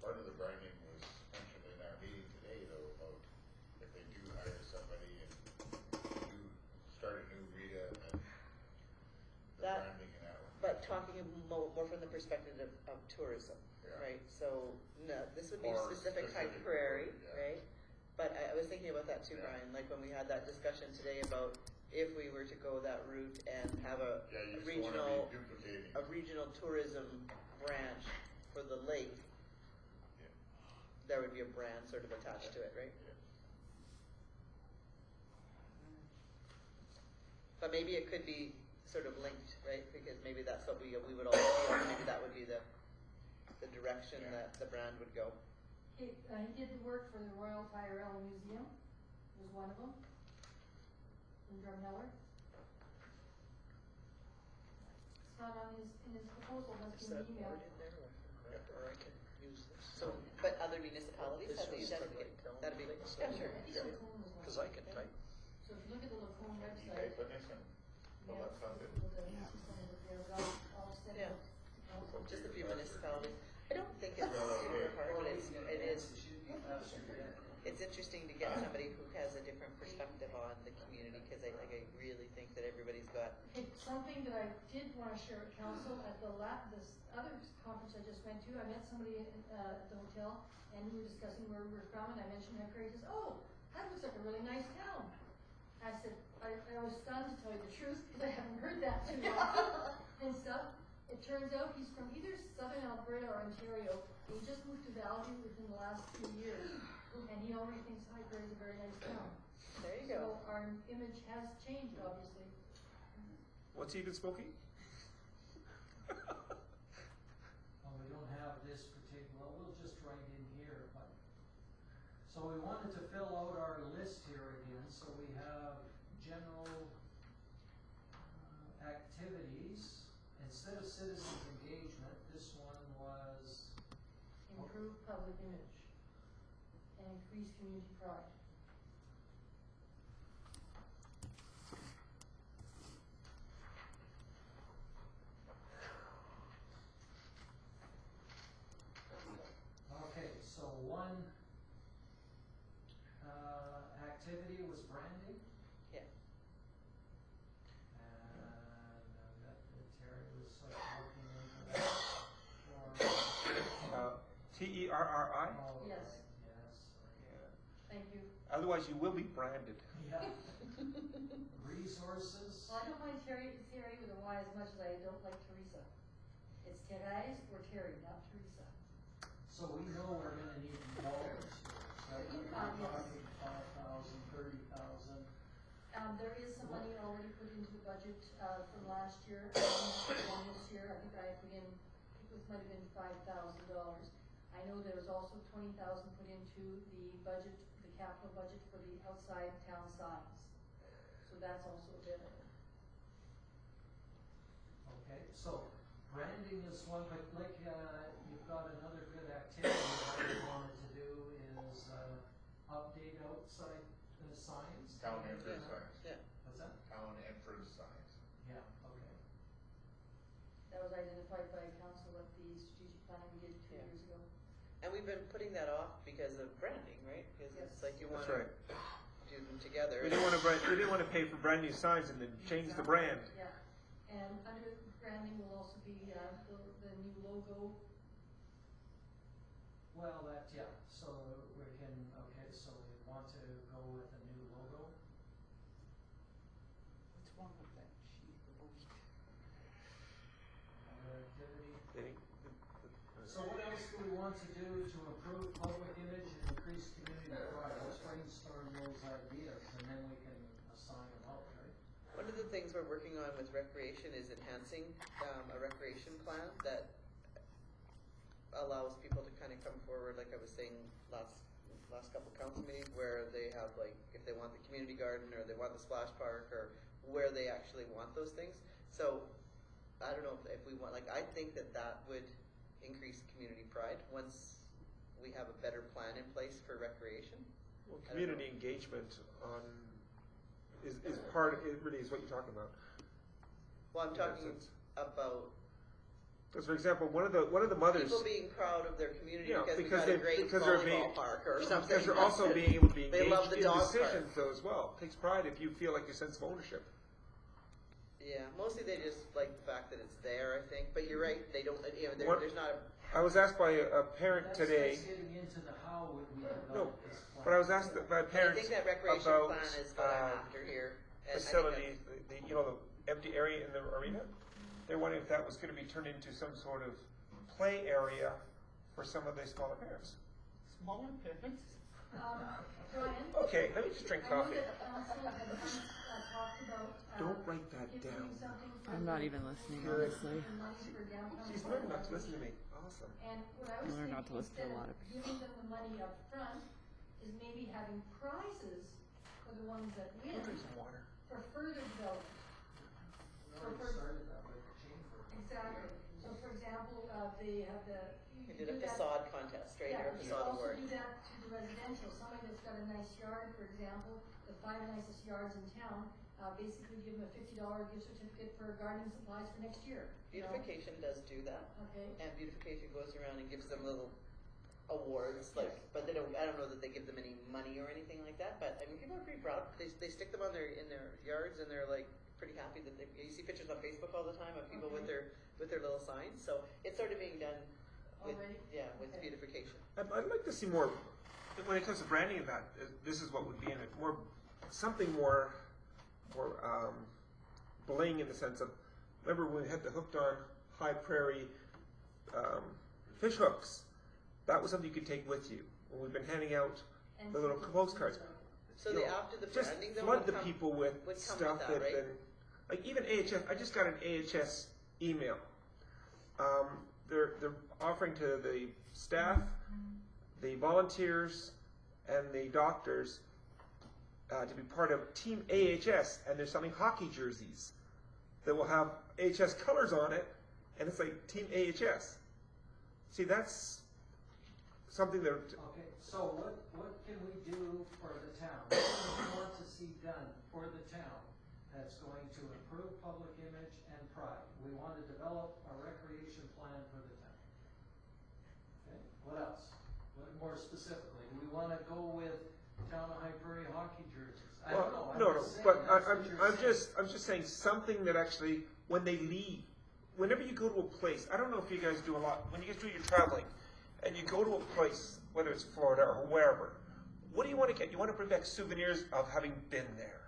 part of the branding was mentioned in our meeting today, though, about if they do hire somebody and do start a new RETA and the That- branding and that one. But talking more from the perspective of tourism, Yeah. right? So, no, this would be Or specific type specific prairie, prairie, yeah. right? But I was thinking about that too, Yeah. Brian, like when we had that discussion today about if we were to go that route and have a Yeah, you just regional, wanna be duplicating. a regional tourism branch for the lake, Yeah. there would be a brand sort of attached to it, right? Yeah. But maybe it could be sort of linked, right? Because maybe that's what we would all feel, maybe that would be the direction Yeah. that the brand would go. He did the work for the Royal Tyrrell Museum, was one of them, in Drumheller. It's not on in his proposal, that's Is in the that email. board in there, or I can use this? So, but other municipalities This have was these, that'd be, like, that'd be, things, yeah, sure. I think Sure. Lacombe was one. Because I can type. So if you look at the Lacombe You website. type in this and fill Yeah, that stuff in. you see some of it there, but I'll send Yeah. it. Just a few municipalities. I don't think it's super hard, but it's interesting to get somebody who has a different perspective on the community, because I really think that everybody's got, It's something that I did want to share with council at this other conference I just went to. I met somebody at the hotel, and we were discussing where we were from, and I mentioned how Craig says, "Oh, that looks like a really nice town." I said, I was stunned, to tell you the truth, because I haven't heard that too often and stuff. It turns out he's from either southern Alberta or Ontario, and he just moved to Valley within the last few years. and he already thinks High Prairie is a very nice town. There you go. So our image has changed, obviously. What's he even smoking? Well, we don't have this particular, we'll just write in here, but. So we wanted to fill out our list here again, so we have general activities. Instead of citizens engagement, this one was, Improve public image and increase community pride. okay, so one activity was branding. Yeah. And that Terry was like looking into that. TERRI? Oh, Yes. yes. Yeah. Thank you. Otherwise, you will be branded. Yeah. Resources. Well, I don't mind Terry with a Y as much as I don't like Teresa. It's Therese or Terry, not Teresa. So we know we're gonna need dollars, right? We're Yes. talking 5,000, 30,000. There is some money already put into the budget, from last year, and this year, I think I put in, it might have been $5,000. I know there was also 20,000 put into the budget, the capital budget for the outside town signs. So that's also available. Okay, so branding is one, but like, you've got another good activity that we wanted to do is, update outside the signs. Town entrance signs. Yeah. What's that? Town entrance signs. Yeah, okay. That was identified by council at the strategic planning we did 2 Yeah. years ago. And we've been putting that off because of branding, right? Because it's Yes. like you That's want to right. do them together. We didn't want to pay for brand new signs and then change the brand. Yeah, and under branding will also be, the new logo. Well, that, yeah, so we can, okay, so we want to go with a new logo. What's wrong with that sheet of oats? Another activity. They- So what else do we want to do to improve public image and increase community pride? Let's brainstorm those ideas and then we can assign them out, right? One of the things we're working on with recreation is enhancing a recreation plan that allows people to kind of come forward, like I was saying last couple council meetings, where they have like, if they want the community garden or they want the splash park or where they actually want those things. So I don't know if we want, like, I think that would increase community pride once we have a better plan in place for recreation. Well, community engagement on is part. It really is what you're talking about. Well, I'm In that talking sense. about Because, for example, one of the mothers, people being proud of their community Yeah, because we because got a they- great because they're volleyball being- park or something. because they're also being able to be They love engaged the in dog decisions park. though as well. Takes pride if you feel like your sense of ownership. Yeah, mostly they just like the fact that it's there, I think. But you're right, they don't. You know, What- there's not a. I was asked by a parent That's today. getting into the how would we No, develop this plan. but I was asked by I parents think that recreation about plan is what I'm after here. And I think facility, the empty area in the arena. They're wondering if that was going to be turned into some sort of play area for some of the smaller parents. Smaller parents? Brian? Okay, let me just drink I know coffee. that council has talked about. Don't write that giving down. something for I'm not the- even listening, Good. honestly. the money for downtown She's learned not to listen to me. Awesome. And what I was Learn thinking, not to listen to a instead lot of of giving them the money up front, is maybe having prizes for the ones that win Drink some water. for further development. We already started that with the chamber. Exactly. So for example, they have we you did a do that- facade contest, right? Yeah, Or a you facade also award. do that to the residential. Somebody that's got a nice yard, for example, the 5 nicest yards in town, basically give them a $50 gift certificate for gardening supplies for next year. you know? Beautification does do that, Okay. and beautification goes around and gives them little awards, like, but they don't. I don't know that they give them any money or anything like that. But I mean, people are pretty proud. They stick them on in their yards, and they're like pretty happy that you see pictures on Facebook all the time of people with their little signs. So it's sort of being done with Already? with Okay. beautification. I'd like to see more, when it comes to branding of that, this is what would be in it, something more bling in the sense of, remember when we had the Hooked on High Prairie fish hooks? That was something you could take with you. When we've been handing out and. The little postcards. So You the know, after the just branding though flood would the come- people with would come stuff with that, that, right? then, like even AHS. I just got an AHS email. They're offering to the staff, the volunteers, and the doctors to be part of Team AHS, and they're selling hockey jerseys that will have AHS colors on it, and it's like Team AHS. See, that's something that. Okay, so what can we do for the town? What do we want to see done for the town that's going to improve public image and pride? We want to develop a recreation plan for the town. Okay, what else? What more specifically? Do we want to go with Town of High Prairie hockey jerseys? I don't know. No, I'm just saying but that's what you're saying. I'm just saying something that actually, when they leave, whenever you go to a place, I don't know if you guys do a lot, when you guys do your traveling, and you go to a place, whether it's Florida or wherever, what do you want to get? You want to bring back souvenirs of having been there.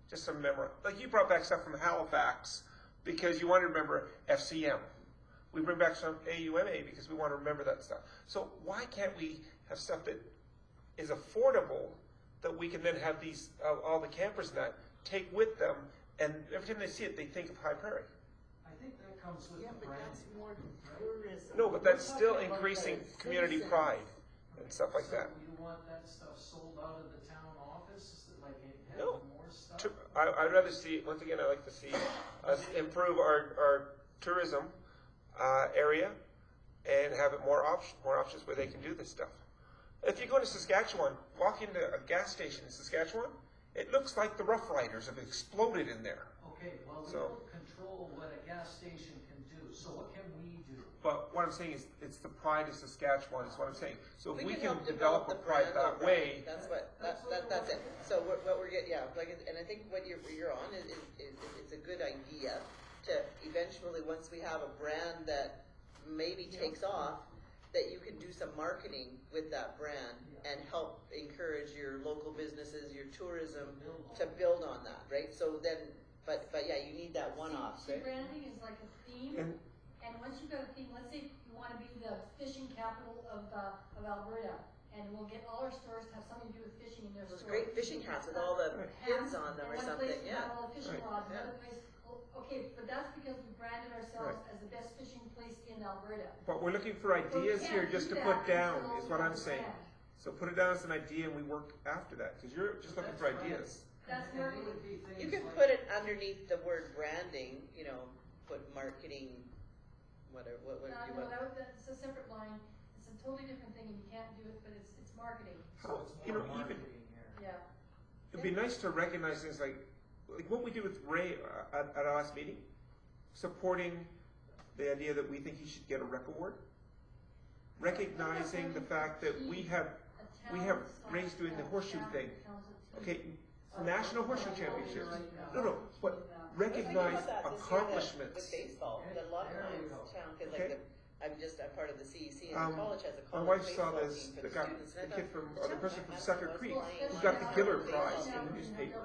Just some memory. Like you brought back stuff from Halifax because you want to remember FCM. We bring back some AUMA because we want to remember that stuff. So why can't we have stuff that is affordable that we can then have these, all the campers and that, take with them, and every time they see it, they think of High Prairie. I think that comes with Yeah, the but branding. that's more tourism. No, but that's We're still talking about increasing the community citizens. pride and stuff like that. So you want that stuff sold out of the town office, like have No. more stuff? I'd rather see, once again, I like to see us improve our tourism area and have it more options where they can do this stuff. If you go to Saskatchewan, walk into a gas station in Saskatchewan, it looks like the Rough Riders have exploded in there. Okay, well, we So- don't control what a gas station can do, so what can we do? But what I'm saying is, it's the pride of Saskatchewan is what I'm saying. So if we can help develop a the pride brand that of way, That's that's it. So what we're getting, yeah, like, and I think what you're on is it's a good idea to eventually, once we have a brand that maybe takes off, that you can do some marketing with that brand and help encourage your local businesses, your tourism to build on that, right? So then, but yeah, you need that one-off, See, right? branding is like a theme, and and once you've got a theme, let's say you wanna be the fishing capital of Alberta, and we'll get all our stores to have something to do with fishing in their Those store. great fishing hats with all the pins on them or And something, one place yeah. will have all the fishing Right. rods, Yeah. another place, okay, but that's because we branded ourselves Right. as the best fishing place in Alberta. but we're looking for But we ideas can't here just do to that put down, until is what we I'm have a saying. brand. So put it down as an idea and we work after that, because you're just looking for That's right. ideas. That's And where it would be You things can like- put it underneath the word branding, put marketing, whatever, what do you No, want? that's a separate line, it's a totally different thing, and you can't do it, but it's marketing, So it's You more know, even- marketing here. yeah. It'd be nice to recognize things like what we did with Ray at our last meeting, supporting the idea that we think he should get a rec award, recognizing the fact that we have Ray's doing the horseshoe thing. Okay, National Horseshoe Championships. No, but recognize Think about that this year accomplishments. With baseball, a lot of There we times go. town, cause Okay. like I'm part of the CEC and the college has a My college wife saw baseball this, team for the the guy, students. the and I kid thought, from, or the "Town person from has Sucker the Creek, most who got the Giller baseball Prize team." in the newspaper.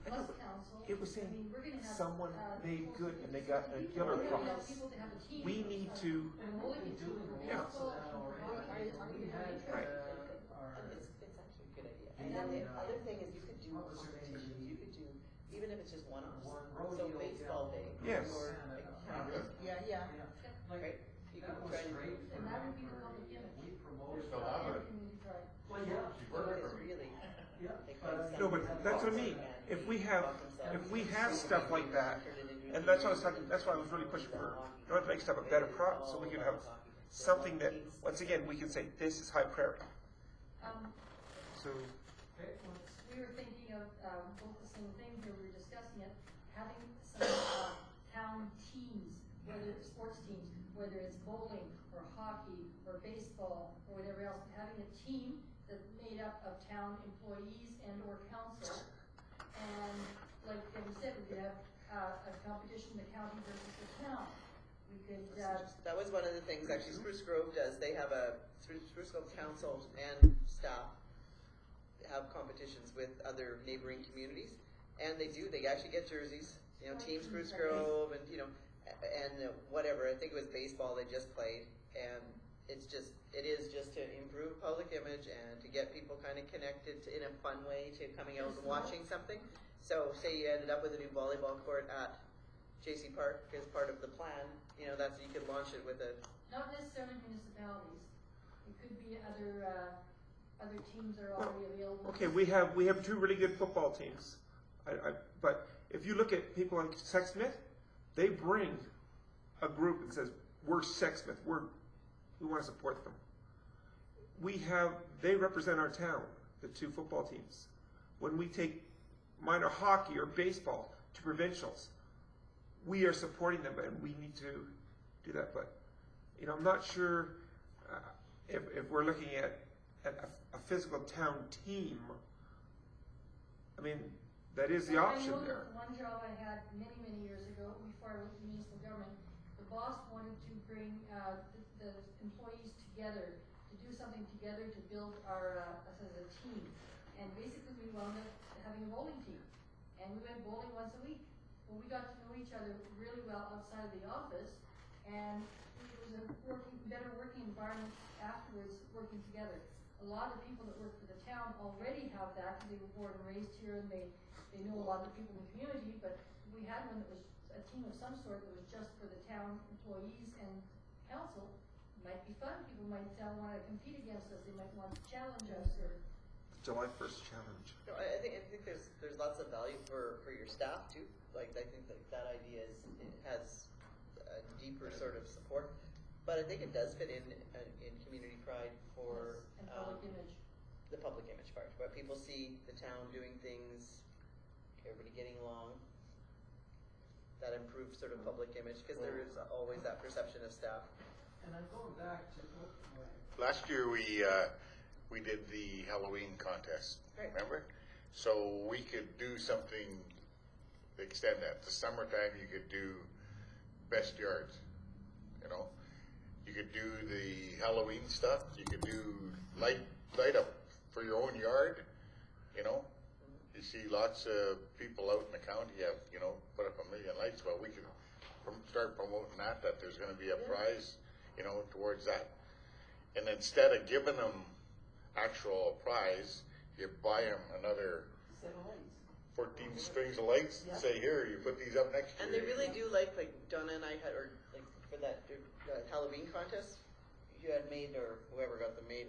Plus council. It was saying I mean, we're gonna have, someone made close good to and they got a 50 Giller people. We're gonna have Prize. people to have a team. We need to, And we'll be doing Yeah. lots of that already. We had, Right. our, It's actually a good idea. And then the other thing is you could do What was her name? competitions, you could do, even if it's just one-offs. One So rodeo baseball gal. day. Yes. Or like campus, Yeah, yeah. like, right? You that could was try to great. do. And that would be the public image. We promoted Still that. have it. Community pride. Well, yeah. So it is really. Yeah. like no, but that's what I mean. If we have stuff like that, and that's what I was talking, that's why I was really pushing for, in order to make stuff a better product, so we can have something that, once again, we can say, this is High Prairie. So, Okay, let's, We were thinking of, both the same thing here, we were discussing it, having some, town teams, whether it's sports teams, whether it's bowling, or hockey, or baseball, or whatever else, having a team that's made up of town employees and or council. And like Kevin said, we could have, a competition, the county versus the town. We could, That was one of the things actually Spruce Grove does. They have Spruce Grove Council and staff have competitions with other neighboring communities. And they actually get jerseys, Team Spruce Grove and, and whatever. I think it was baseball they just played. And it is just to improve public image and to get people kind of connected in a fun way to coming out and watching something. So say you ended up with a new volleyball court at JC Park as part of the plan, you know, that's, you could launch it with a, Not necessarily municipalities. It could be other teams that are already available. Okay, we have two really good football teams. But if you look at people like Sexsmith, they bring a group that says, we're Sexsmith, we want to support them. They represent our town, the two football teams. When we take minor hockey or baseball to provincials, we are supporting them, and we need to do that. But, you know, I'm not sure if we're looking at a physical town team. I mean, that is the option there. I know one job I had many, many years ago before I went to municipal government, the boss wanted to bring the employees together, to do something together to build us as a team. And basically we wound up having a bowling team. And we went bowling once a week. Well, we got to know each other really well outside of the office, and it was a better working environment afterwards, working together. A lot of the people that work for the town already have that because they were born and raised here, and they know a lot of the people in the community, but we had one that was a team of some sort that was just for the town employees and council. It might be fun. People might want to compete against us. They might want to challenge us. Or July 1st challenge. no, I think there's lots of value for your staff too. Like, I think that idea has a deeper sort of support, but I think it does fit in community pride for and public image. the public image part, where people see the town doing things, everybody getting along. That improves sort of public image, because there is always that perception of staff. And I'm going back to, Last year we did the Halloween contest, Right. remember? So we could do something, extend that. The summertime you could do best yards, you know? You could do the Halloween stuff, you could do light up for your own yard, you know? You see lots of people out in the county have, you know, put up 1 million lights. Well, we could start promoting that there's gonna be a prize, you know, towards that. And instead of giving them actual prize, you buy them another 14 strings of lights, say, here, you put these up next year. And they really do like Donna and I had, or like for that Halloween contest, you had made, or whoever got them made,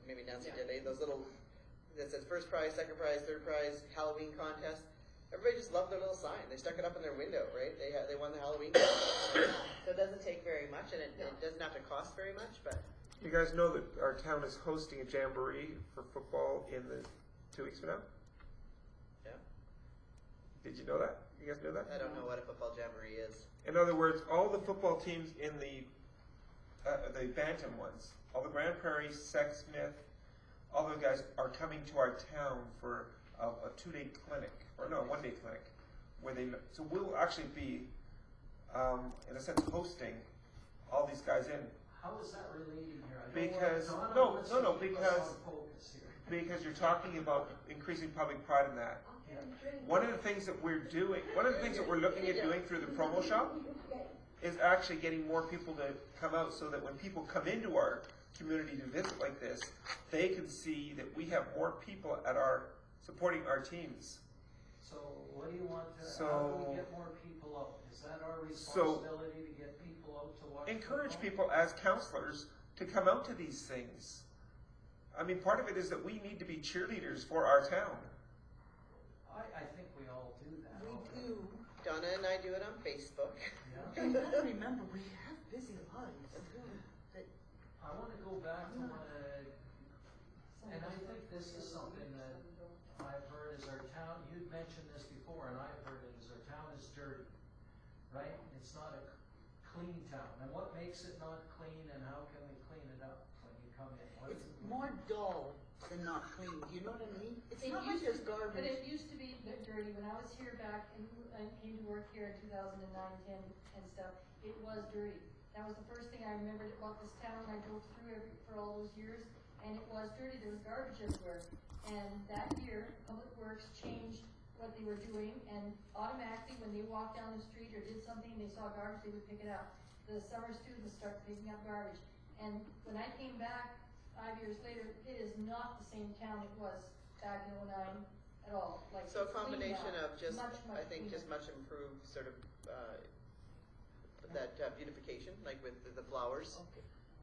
maybe Nancy did, those little, that says first prize, second prize, third prize, Halloween contest. Everybody just loved their little sign. They stuck it up in their window, right? They won the Halloween contest. So it doesn't take very much, and it doesn't have to cost very much, but. You guys know that our town is hosting a jamboree for football in the 2 weeks from now? Yeah. Did you know that? You guys know that? I don't know what a football jamboree is. In other words, all the football teams in the Bantam ones, all the Grand Prairie, Sexsmith, all those guys are coming to our town for a 2-day clinic, or no, a 1-day clinic, where so we'll actually be, in a sense, hosting all these guys in. how is that relating here? Because you're talking about increasing public pride in that. One of the things that we're looking at doing through the promo shop is actually getting more people to come out, so that when people come into our community to visit like this, they can see that we have more people supporting our teams. So what do you want to, So- how do we get more people out? Is that our responsibility to get people out to watch? Encourage football? people as counselors to come out to these things. I mean, part of it is that we need to be cheerleaders for our town. I think we all do that. We okay. do. Donna and I do it on Facebook. Yeah. And you gotta remember, we have busy lives. That I want to go back to and I think this is something that I've heard is our town, you'd mentioned this before, and I've heard it, is our town is dirty, right? It's not a clean town. And what makes it not clean, and how can we clean it up when you come in? What it's is it? more dull than not clean. You know what I mean? It's not like there's But garbage. it used to be dirty. When I was here back, I came to work here in 2009, 10 and stuff, it was dirty. That was the first thing I remembered about this town. I drove through for all those years, and it was dirty. There was garbage everywhere. And that year, Public Works changed what they were doing, and automatically when they walked down the street or did something, they saw garbage, they would pick it up. The summer students started picking up garbage. And when I came back 5 years later, it is not the same town it was back in '09 at all. Like, So a it's clean combination now. of just, Much, much I think, just cleaner. much improved sort of, that beautification, like with the flowers,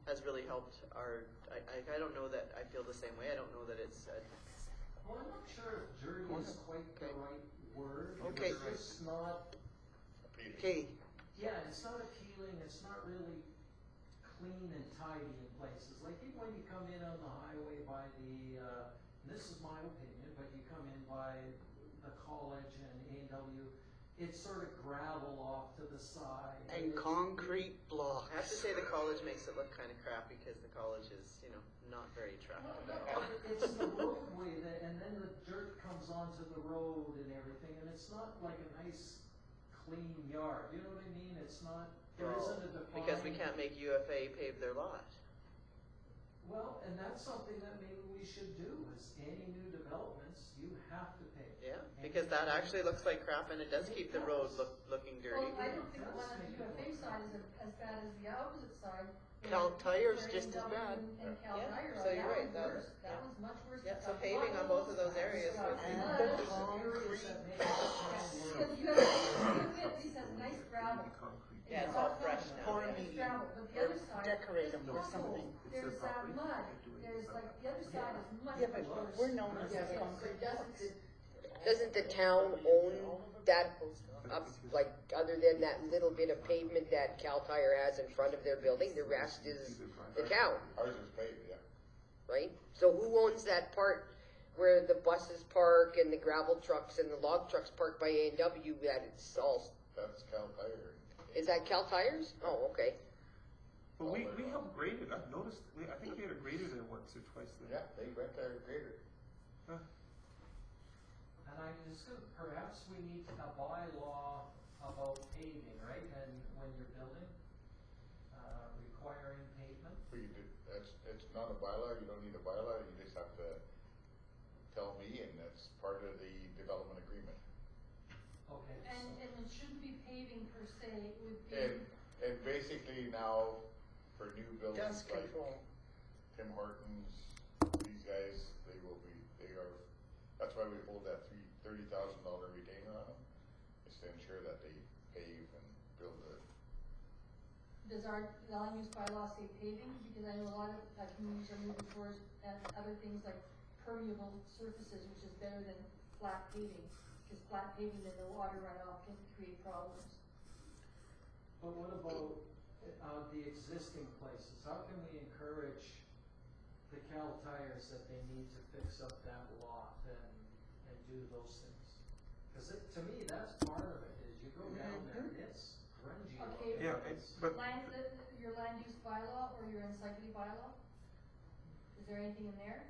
has really helped our, I don't know that I feel the same way. I don't know that it's, Well, I'm not sure if dirty is quite the right word. Okay. It's just not, Appealing. okay, yeah, it's not appealing, it's not really clean and tidy in places. Like even when you come in on the highway by the, and this is my opinion, but you come in by the college and A&W, it's sort of gravel off to the side. And it's- concrete blocks. I have to say the college makes it look kind of crappy because the college is, not very attractive. It's the roadway that, and then the dirt comes onto the road and everything, and it's not like a nice, clean yard, you know what I mean? It's not, there isn't a defined. Because we can't make UFA pave their lot. Well, and that's something that maybe we should do, is any new developments, you have to pay. Yeah, because that actually looks like crap and it does keep the road looking dirty. Well, I don't think the one on the UFA side is as bad as the opposite side. Cal Tire's Where just as A&W bad. And Cal Yeah, Tire, so you're right, that that- one's worse, that yeah. one's much worse. Yeah, It's so got paving on both of those areas It's got would be- mud. Areas that make it sound Because worse. you have, at least has nice gravel. Yeah, it's all fresh now. Pour It's me, gravel, but the or other side. decorate 'em there's or something. potholes, There's mud, there's like, the other side is much, Yeah, much but worse. we're known as Yes, the yes, concrete it doesn't- blocks. Doesn't the town own that, like, other than that little bit of pavement that Cal Tire has in front of their building, the rest is the town, Ours is paved, yeah. right? So who owns that part where the buses park and the gravel trucks and the log trucks park by A&W, that it's all, That's Cal Tire. is that Cal Tires? Oh, okay. But we helped grade it. I've noticed, I think we had a grader there once or twice then. Yeah, they went there and graded. Huh. And I mean, it's good, perhaps we need a bylaw about paving, right? And when you're building, requiring pavement. We did, it's not a bylaw, you don't need a bylaw, you just have to tell me, and that's part of the development agreement. Okay. And it shouldn't be paving per se, it would be. And basically now, for new buildings Dust like control. Tim Hortons, these guys, they are, that's why we hold that $30,000 retainer on them, is to ensure that they pave and build it. Does our land use bylaw say paving? Because I know a lot of communities are moving towards other things like permeable surfaces, which is better than flat paving. Because flat paving, then the water runoff can create problems. But what about the existing places? How can we encourage the Cal Tires that they need to fix up that lot and do those things? Because to me, that's part of it, is you go down there, it's grungy. Okay. Yeah, but Your land use bylaw or your encyclopedia bylaw? Is there anything in there?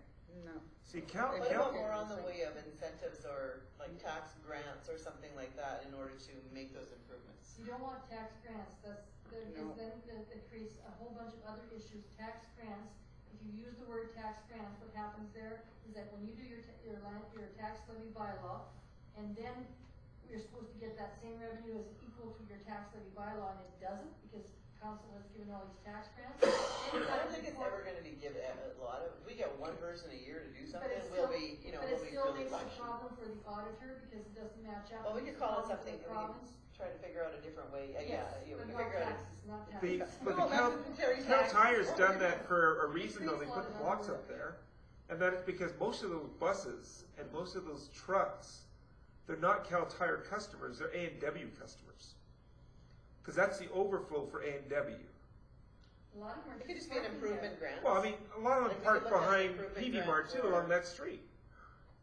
No. see, Cal, What about Cal, more on the way of incentives or like tax grants or something like that in order to make those improvements? You don't want tax grants, No. then it creates a whole bunch of other issues. Tax grants, if you use the word tax grants, what happens there is that when you do your tax levy bylaw, and then you're supposed to get that same revenue as equal to your tax levy bylaw, and it doesn't, because council has given all these tax grants. I don't think it's ever gonna be given a lot of, we get one person a year to do something, we'll be, But we'll it be still really makes a lucky. problem for the auditor, because it doesn't match up. Well, we It's a could call it problem for something, the we province. could try to figure out a different way, Yes, we but can not figure out. taxes, not the, taxes. but No, the that's Cal, what Terry Cal tax- Tire's done that for a reason though. They Creates a put lot the of blocks work. up there. And that is because most of those buses and most of those trucks, they're not Cal Tire customers, they're A&W customers. Because that's the overflow for A&W. A lot of them are It could just be an parking improvement there. grant. Well, I mean, a lot of them Like we park could look at behind improvement PV grant Mart too, for- along that street.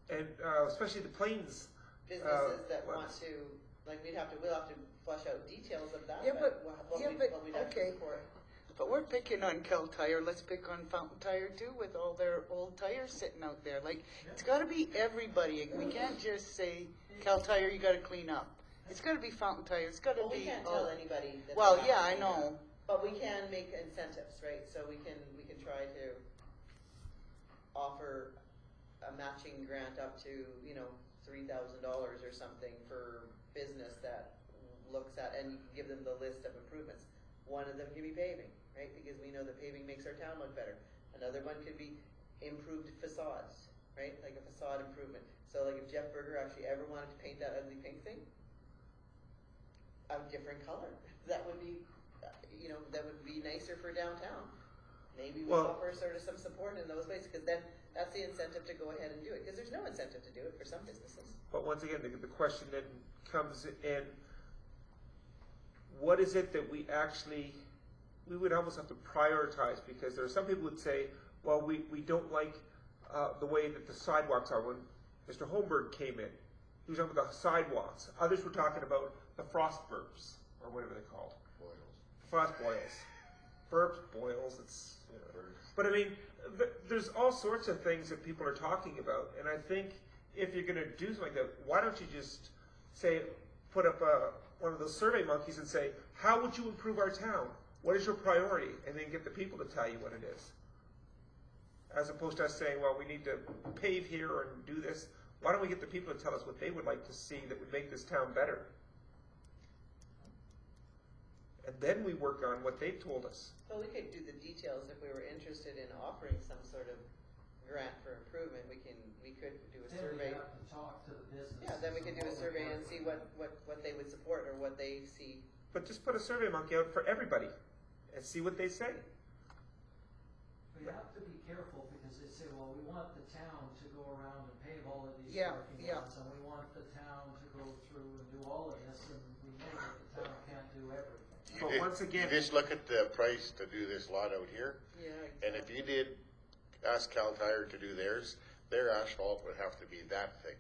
And especially the Plains. Businesses that what- want to, like, we'll have to flush out details of that, Yeah, but but- what yeah, we, but- what we'd have to okay. support. But we're picking on Cal Tire, let's pick on Fountain Tire too, with all their old tires sitting out there. Like, it's gotta be everybody, we can't just say, Cal Tire, you gotta clean up. It's gotta be Fountain Tire, it's gotta Well, we be can't all. tell anybody that. Well, they have yeah, to I do that. know. But we can make incentives, right? So we can try to offer a matching grant up to, $3,000 or something for business that looks at, and you can give them the list of improvements. One of them can be paving. right? Because we know that paving makes our town look better. Another one could be improved facades, right? Like a facade improvement. So like if Jeff Berger actually ever wanted to paint that ugly pink thing a different color, that would be, that would be nicer for downtown. Maybe we Well- offer sort of some support in those ways, because then that's the incentive to go ahead and do it. Because there's no incentive to do it for some businesses. But once again, the question then comes in, what is it that we would almost have to prioritize, because there are some people who would say, well, we don't like the way that the sidewalks are. When Mr. Holmberg came in, he was talking about the sidewalks. Others were talking about the frost burps, or whatever they're called. Frost boils. Burps, boils, But I mean, there's all sorts of things that people are talking about, and I think if you're going to do something like that, why don't you just say, put up one of those survey monkeys and say, how would you improve our town? What is your priority? And then get the people to tell you what it is. As opposed to us saying, well, we need to pave here and do this. Why don't we get the people to tell us what they would like to see that would make this town better? And then we work on what they've told us. Well, we could do the details if we were interested in offering some sort of grant for improvement. We could do a Then survey. we have to talk to the business. Yeah, then we could do a survey and see what they would support or what they see. But just put a survey monkey out for everybody and see what they say. But you have to be careful, because they say, well, we want the town to go around and pave all of these Yeah, parking yeah. lots, and we want the town to go through and do all of this, and we know that the town can't do everything. But once again- You just look at the price to do this lot out here, Yeah. and if you did ask Cal Tire to do theirs, their asphalt would have to be that thick,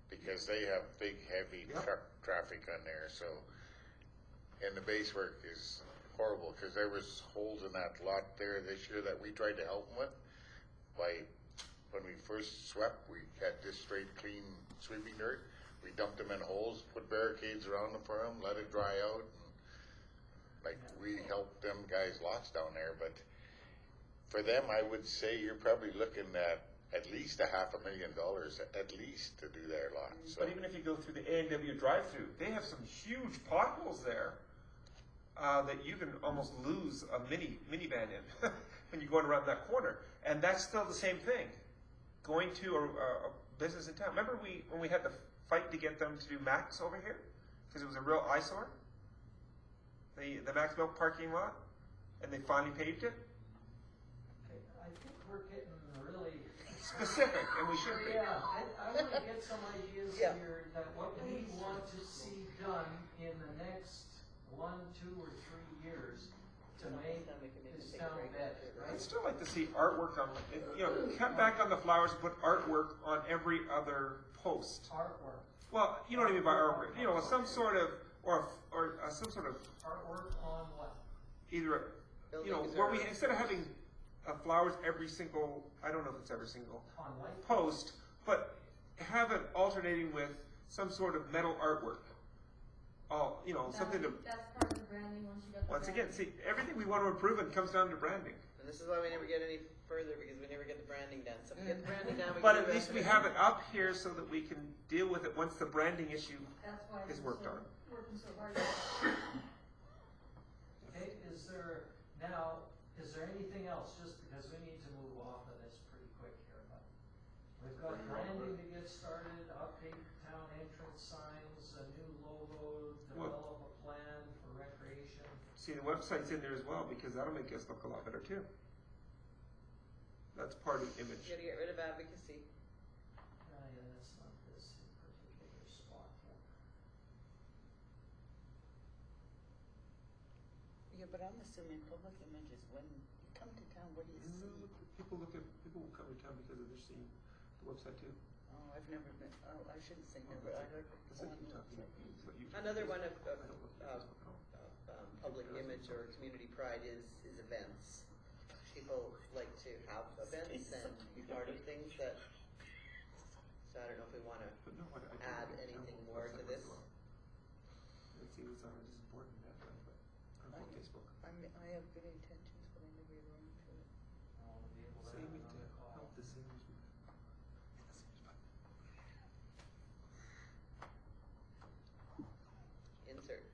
because they have big, heavy truck traffic on there, so. And the base work is horrible, because there was holes in that lot there this year that we tried to help them with. When we first swept, we had this straight, clean sweeping dirt. We dumped them in holes, put barricades around them for them, let it dry out. Like, we helped them guys lots down there, but for them, I would say you're probably looking at least $500,000 at least to do their lot. So. But even if you go through the A&W drive-through, they have some huge potholes there that you can almost lose a minivan in when you're going around that corner. And that's still the same thing. Going to a business in town. Remember when we had the fight to get them to do Max over here? Because it was a real eyesore? The Max Milk parking lot? And they finally paved it? I think we're getting really Specific, and we should be. Yeah, I want to get some ideas Yeah. here that what we want to see done in the next 1, 2, or 3 years to make Then we can maybe this take a town break better. after, I'd right? still like to see artwork on, cut back on the flowers and put artwork on every other post. Artwork. Well, you know what I mean by artwork. Some sort of, or some sort of, Artwork on what? either, Buildings where or- we, instead of having flowers every single, I don't know if it's every single On light. post, but have it alternating with some sort of metal artwork. Something to, That's part of the branding, once you got the once again, branding. see, everything we want to improve in comes down to branding. And this is why we never get any further, because we never get the branding done. So if we get the branding done, we But can at do least the we rest have of it up here so that we can deal with it once the branding issue That's why is we're worked so, on. working so hard. Okay, is there anything else, just because we need to move off of this pretty quick here, but we've got branding to get started, update town entrance signs, a new logo, develop a plan for recreation. See, the website's in there as well, because that'll make us look a lot better too. That's part of the image. You gotta get rid of advocacy. Yeah, that's not this particular spot here. Yeah, but I'm assuming public images, when you come to town, what do you see? People will come to town because they're seeing the website too. Oh, I've never been, I shouldn't say never, I heard That's what one. you talk about. It's what you- Another one of I don't look at Facebook at all. public image or community pride is events. People like to have events and be part of things that. So I don't know if we want to But no, I don't add look at anything town more to website this. as well. Let's see what's on it is important that way, but I'm on Facebook. I have good intentions, but I never get around to it. I'll be able to Same have with another call. help the seniors. Inserts.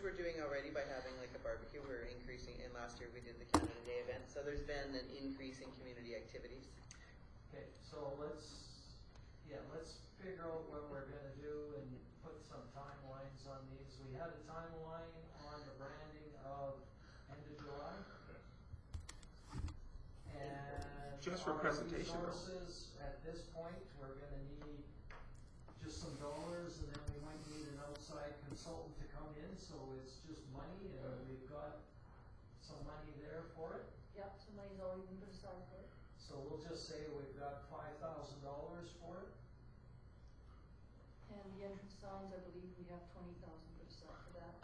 we're doing already by having like a barbecue. We're increasing, and last year we did the Canada Day event, so there's been an increase in community activities. Okay, so let's figure out what we're gonna do and put some timelines on these. We had a timeline on the branding of end of July. And Just for our presentation, though. resources at this point, we're gonna need just some dollars, and then we might need an outside consultant to come in, so it's just money, and we've got some money there for it. Yep, so money's already been put aside for it. So we'll just say we've got $5,000 for it. And the entrance signs, I believe we have 20,000 put aside for that.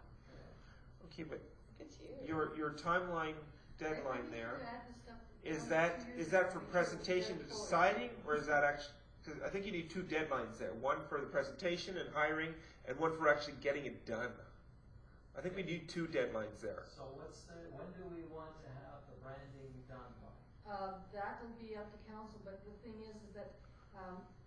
Okay, but It's huge. your timeline deadline there, Add the stuff- is that for presentation to deciding, or is that actually, because I think you need two deadlines there, one for the presentation and hiring, and one for actually getting it done. I think we need two deadlines there. So when do we want to have the branding done by? That will be up to council, but the thing is that,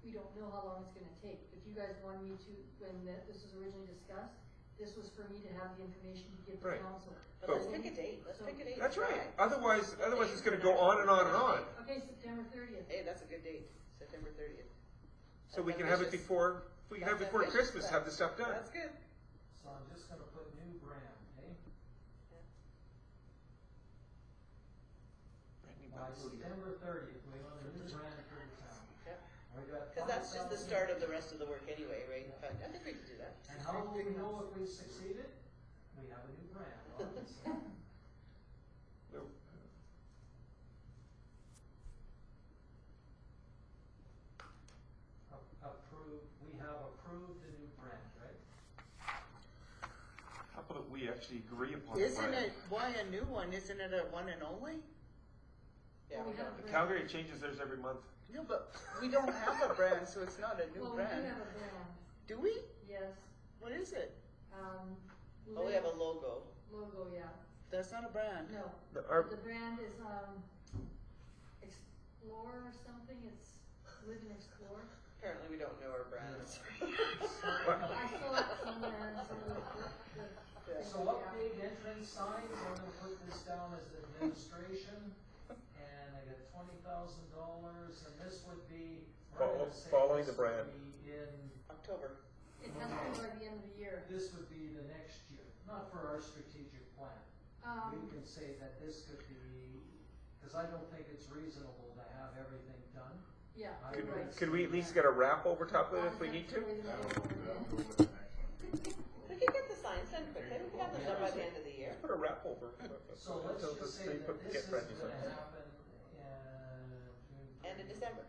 we don't know how long it's gonna take. If you guys wanted me to, when this was originally discussed, this was for me to have the information to give to Right. council. But let's pick a date. Let's pick a date. That's right. Right. Otherwise it's going to go on and on and on. Okay, September 30th. Hey, that's a good date. September 30th. So we That's can have it ambitious. before. We can have it That's before ambitious, Christmas. but Have the stuff done. That's good. So I'm just gonna put new brand, okay? By September 30th, we want a new brand for the town. Yeah. We got Because that's just the 5,000 start of the rest of the work anyway, right? In fact, I think we can do that. And how will we know if we succeeded? We have a new brand, obviously. We have approved the new brand, right? How about we actually agree upon Isn't the it, why a new one? Isn't it a one and only? Yeah, Well, we we have don't. a Calgary changes theirs every month. No, but we don't have a brand, so it's not a new Well, we do brand. have a brand, Do we? yes. What is it? Oh, we have a logo. Logo, yeah. That's not a brand. No, Our, the brand is, Explore or something, it's Live and Explore. Apparently, we don't know our brands. I saw it somewhere in some of the. So update entrance signs, I'm gonna put this down as administration, and I get $20,000, and this would be. we're gonna say Following this the brand. would be in, October. It has to be by the end of the year. this would be the next year, not for our strategic plan. We can say that this could be, because I don't think it's reasonable to have everything done. Yeah, I you're would right. could we at least get a wrap over top of it if we need to? We could get the signs done quickly. We could have them done by the end of the year. Put a wrap over. So let's until just say they that this get is brand new gonna signs. happen End of December.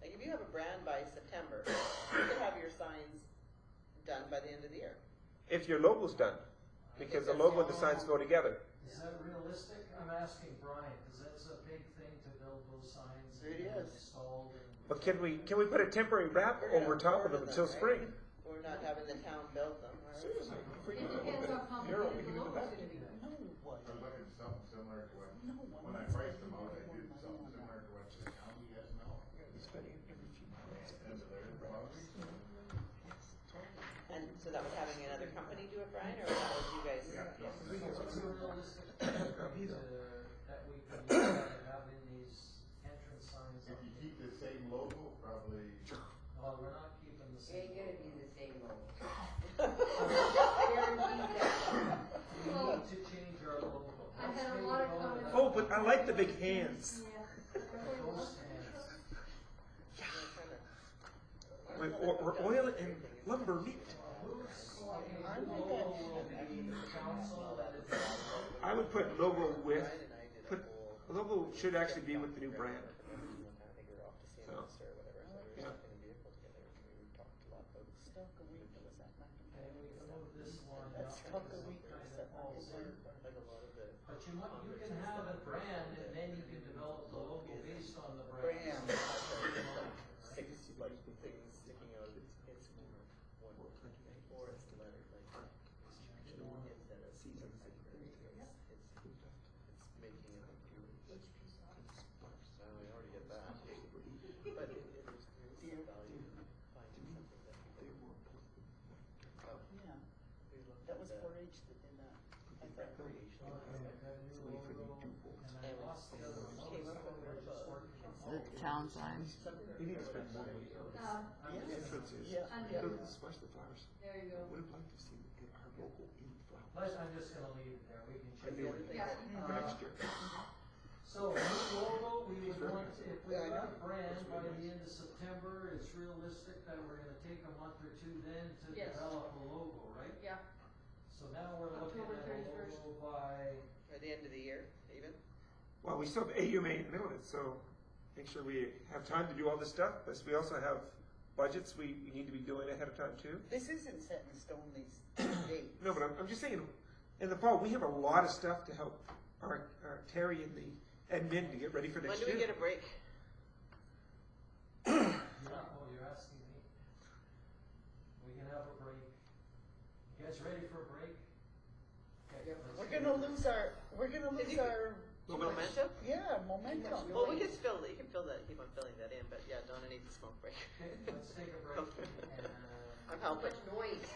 Like if you have a brand by September, you could have your signs done by the end of the year. If your logo's done, because the logo and the signs go together. Is that realistic? I'm asking Brian, because that's a big thing to build those signs and It get them is. installed. And But can we put a temporary wrap We're gonna over top of order them until right? spring? We're not having the town build them. Right? Seriously. It depends how complicated the logo's gonna be. No, what? I'm looking at something similar to when I priced them out, I did something similar to what the county has now. And they're And so that was having another company do it, Brian, or that was you guys? Yeah. what's a realistic that we can look at having these entrance signs If up? you keep the same logo, probably. Well, we're not keeping the It same. ain't gonna be the same logo. Guaranteed that. We need to change our logo. I Let's had a maybe lot of go to comments. that. Oh, but I like the big hands. Yeah. Those hands. With oil and lumber meat. Whose logo will be council that is? I would put logo with, logo should actually be with the new brand. So, yeah. And we can move this one up. That's tough to week Kind for of falls in. Like a lot of the But you can have a brand and then you can develop the logo based on the Brand. six like things sticking out. It's more one or it's the letter like instead of season it's making it appear. Well, we already get that. But the town sign. We need to spend more money on the entrances. Splash the flowers. There you go. Would have liked to see our logo in the flowers. I'm just gonna leave it there, we can I change knew it. it. Yeah. For next year. So, new logo, we would want, if we got a brand by the end of September, it's realistic that we're gonna take a month or two then to Yes. develop a logo, right? Yeah, So now we're looking October at a 31st. logo by, By the end of the year, even? Well, we still have AUMA in the middle of it, so make sure we have time to do all this stuff. Plus, we also have budgets we need to be doing ahead of time too. This isn't set in stone, these dates. No, but I'm just saying, in the fall, we have a lot of stuff to help our Terry and the admin to get ready for When next do year. we get a break? yeah, oh, you're asking me. We can have a break. You guys ready for a break? Okay, let's We're do gonna it. lose our, Momentum? yeah, momentum. Well, we can fill, you can fill that, keep on filling that in, but yeah, Donna needs a smoke break. Okay, let's take a break and. I'm helping. Noise.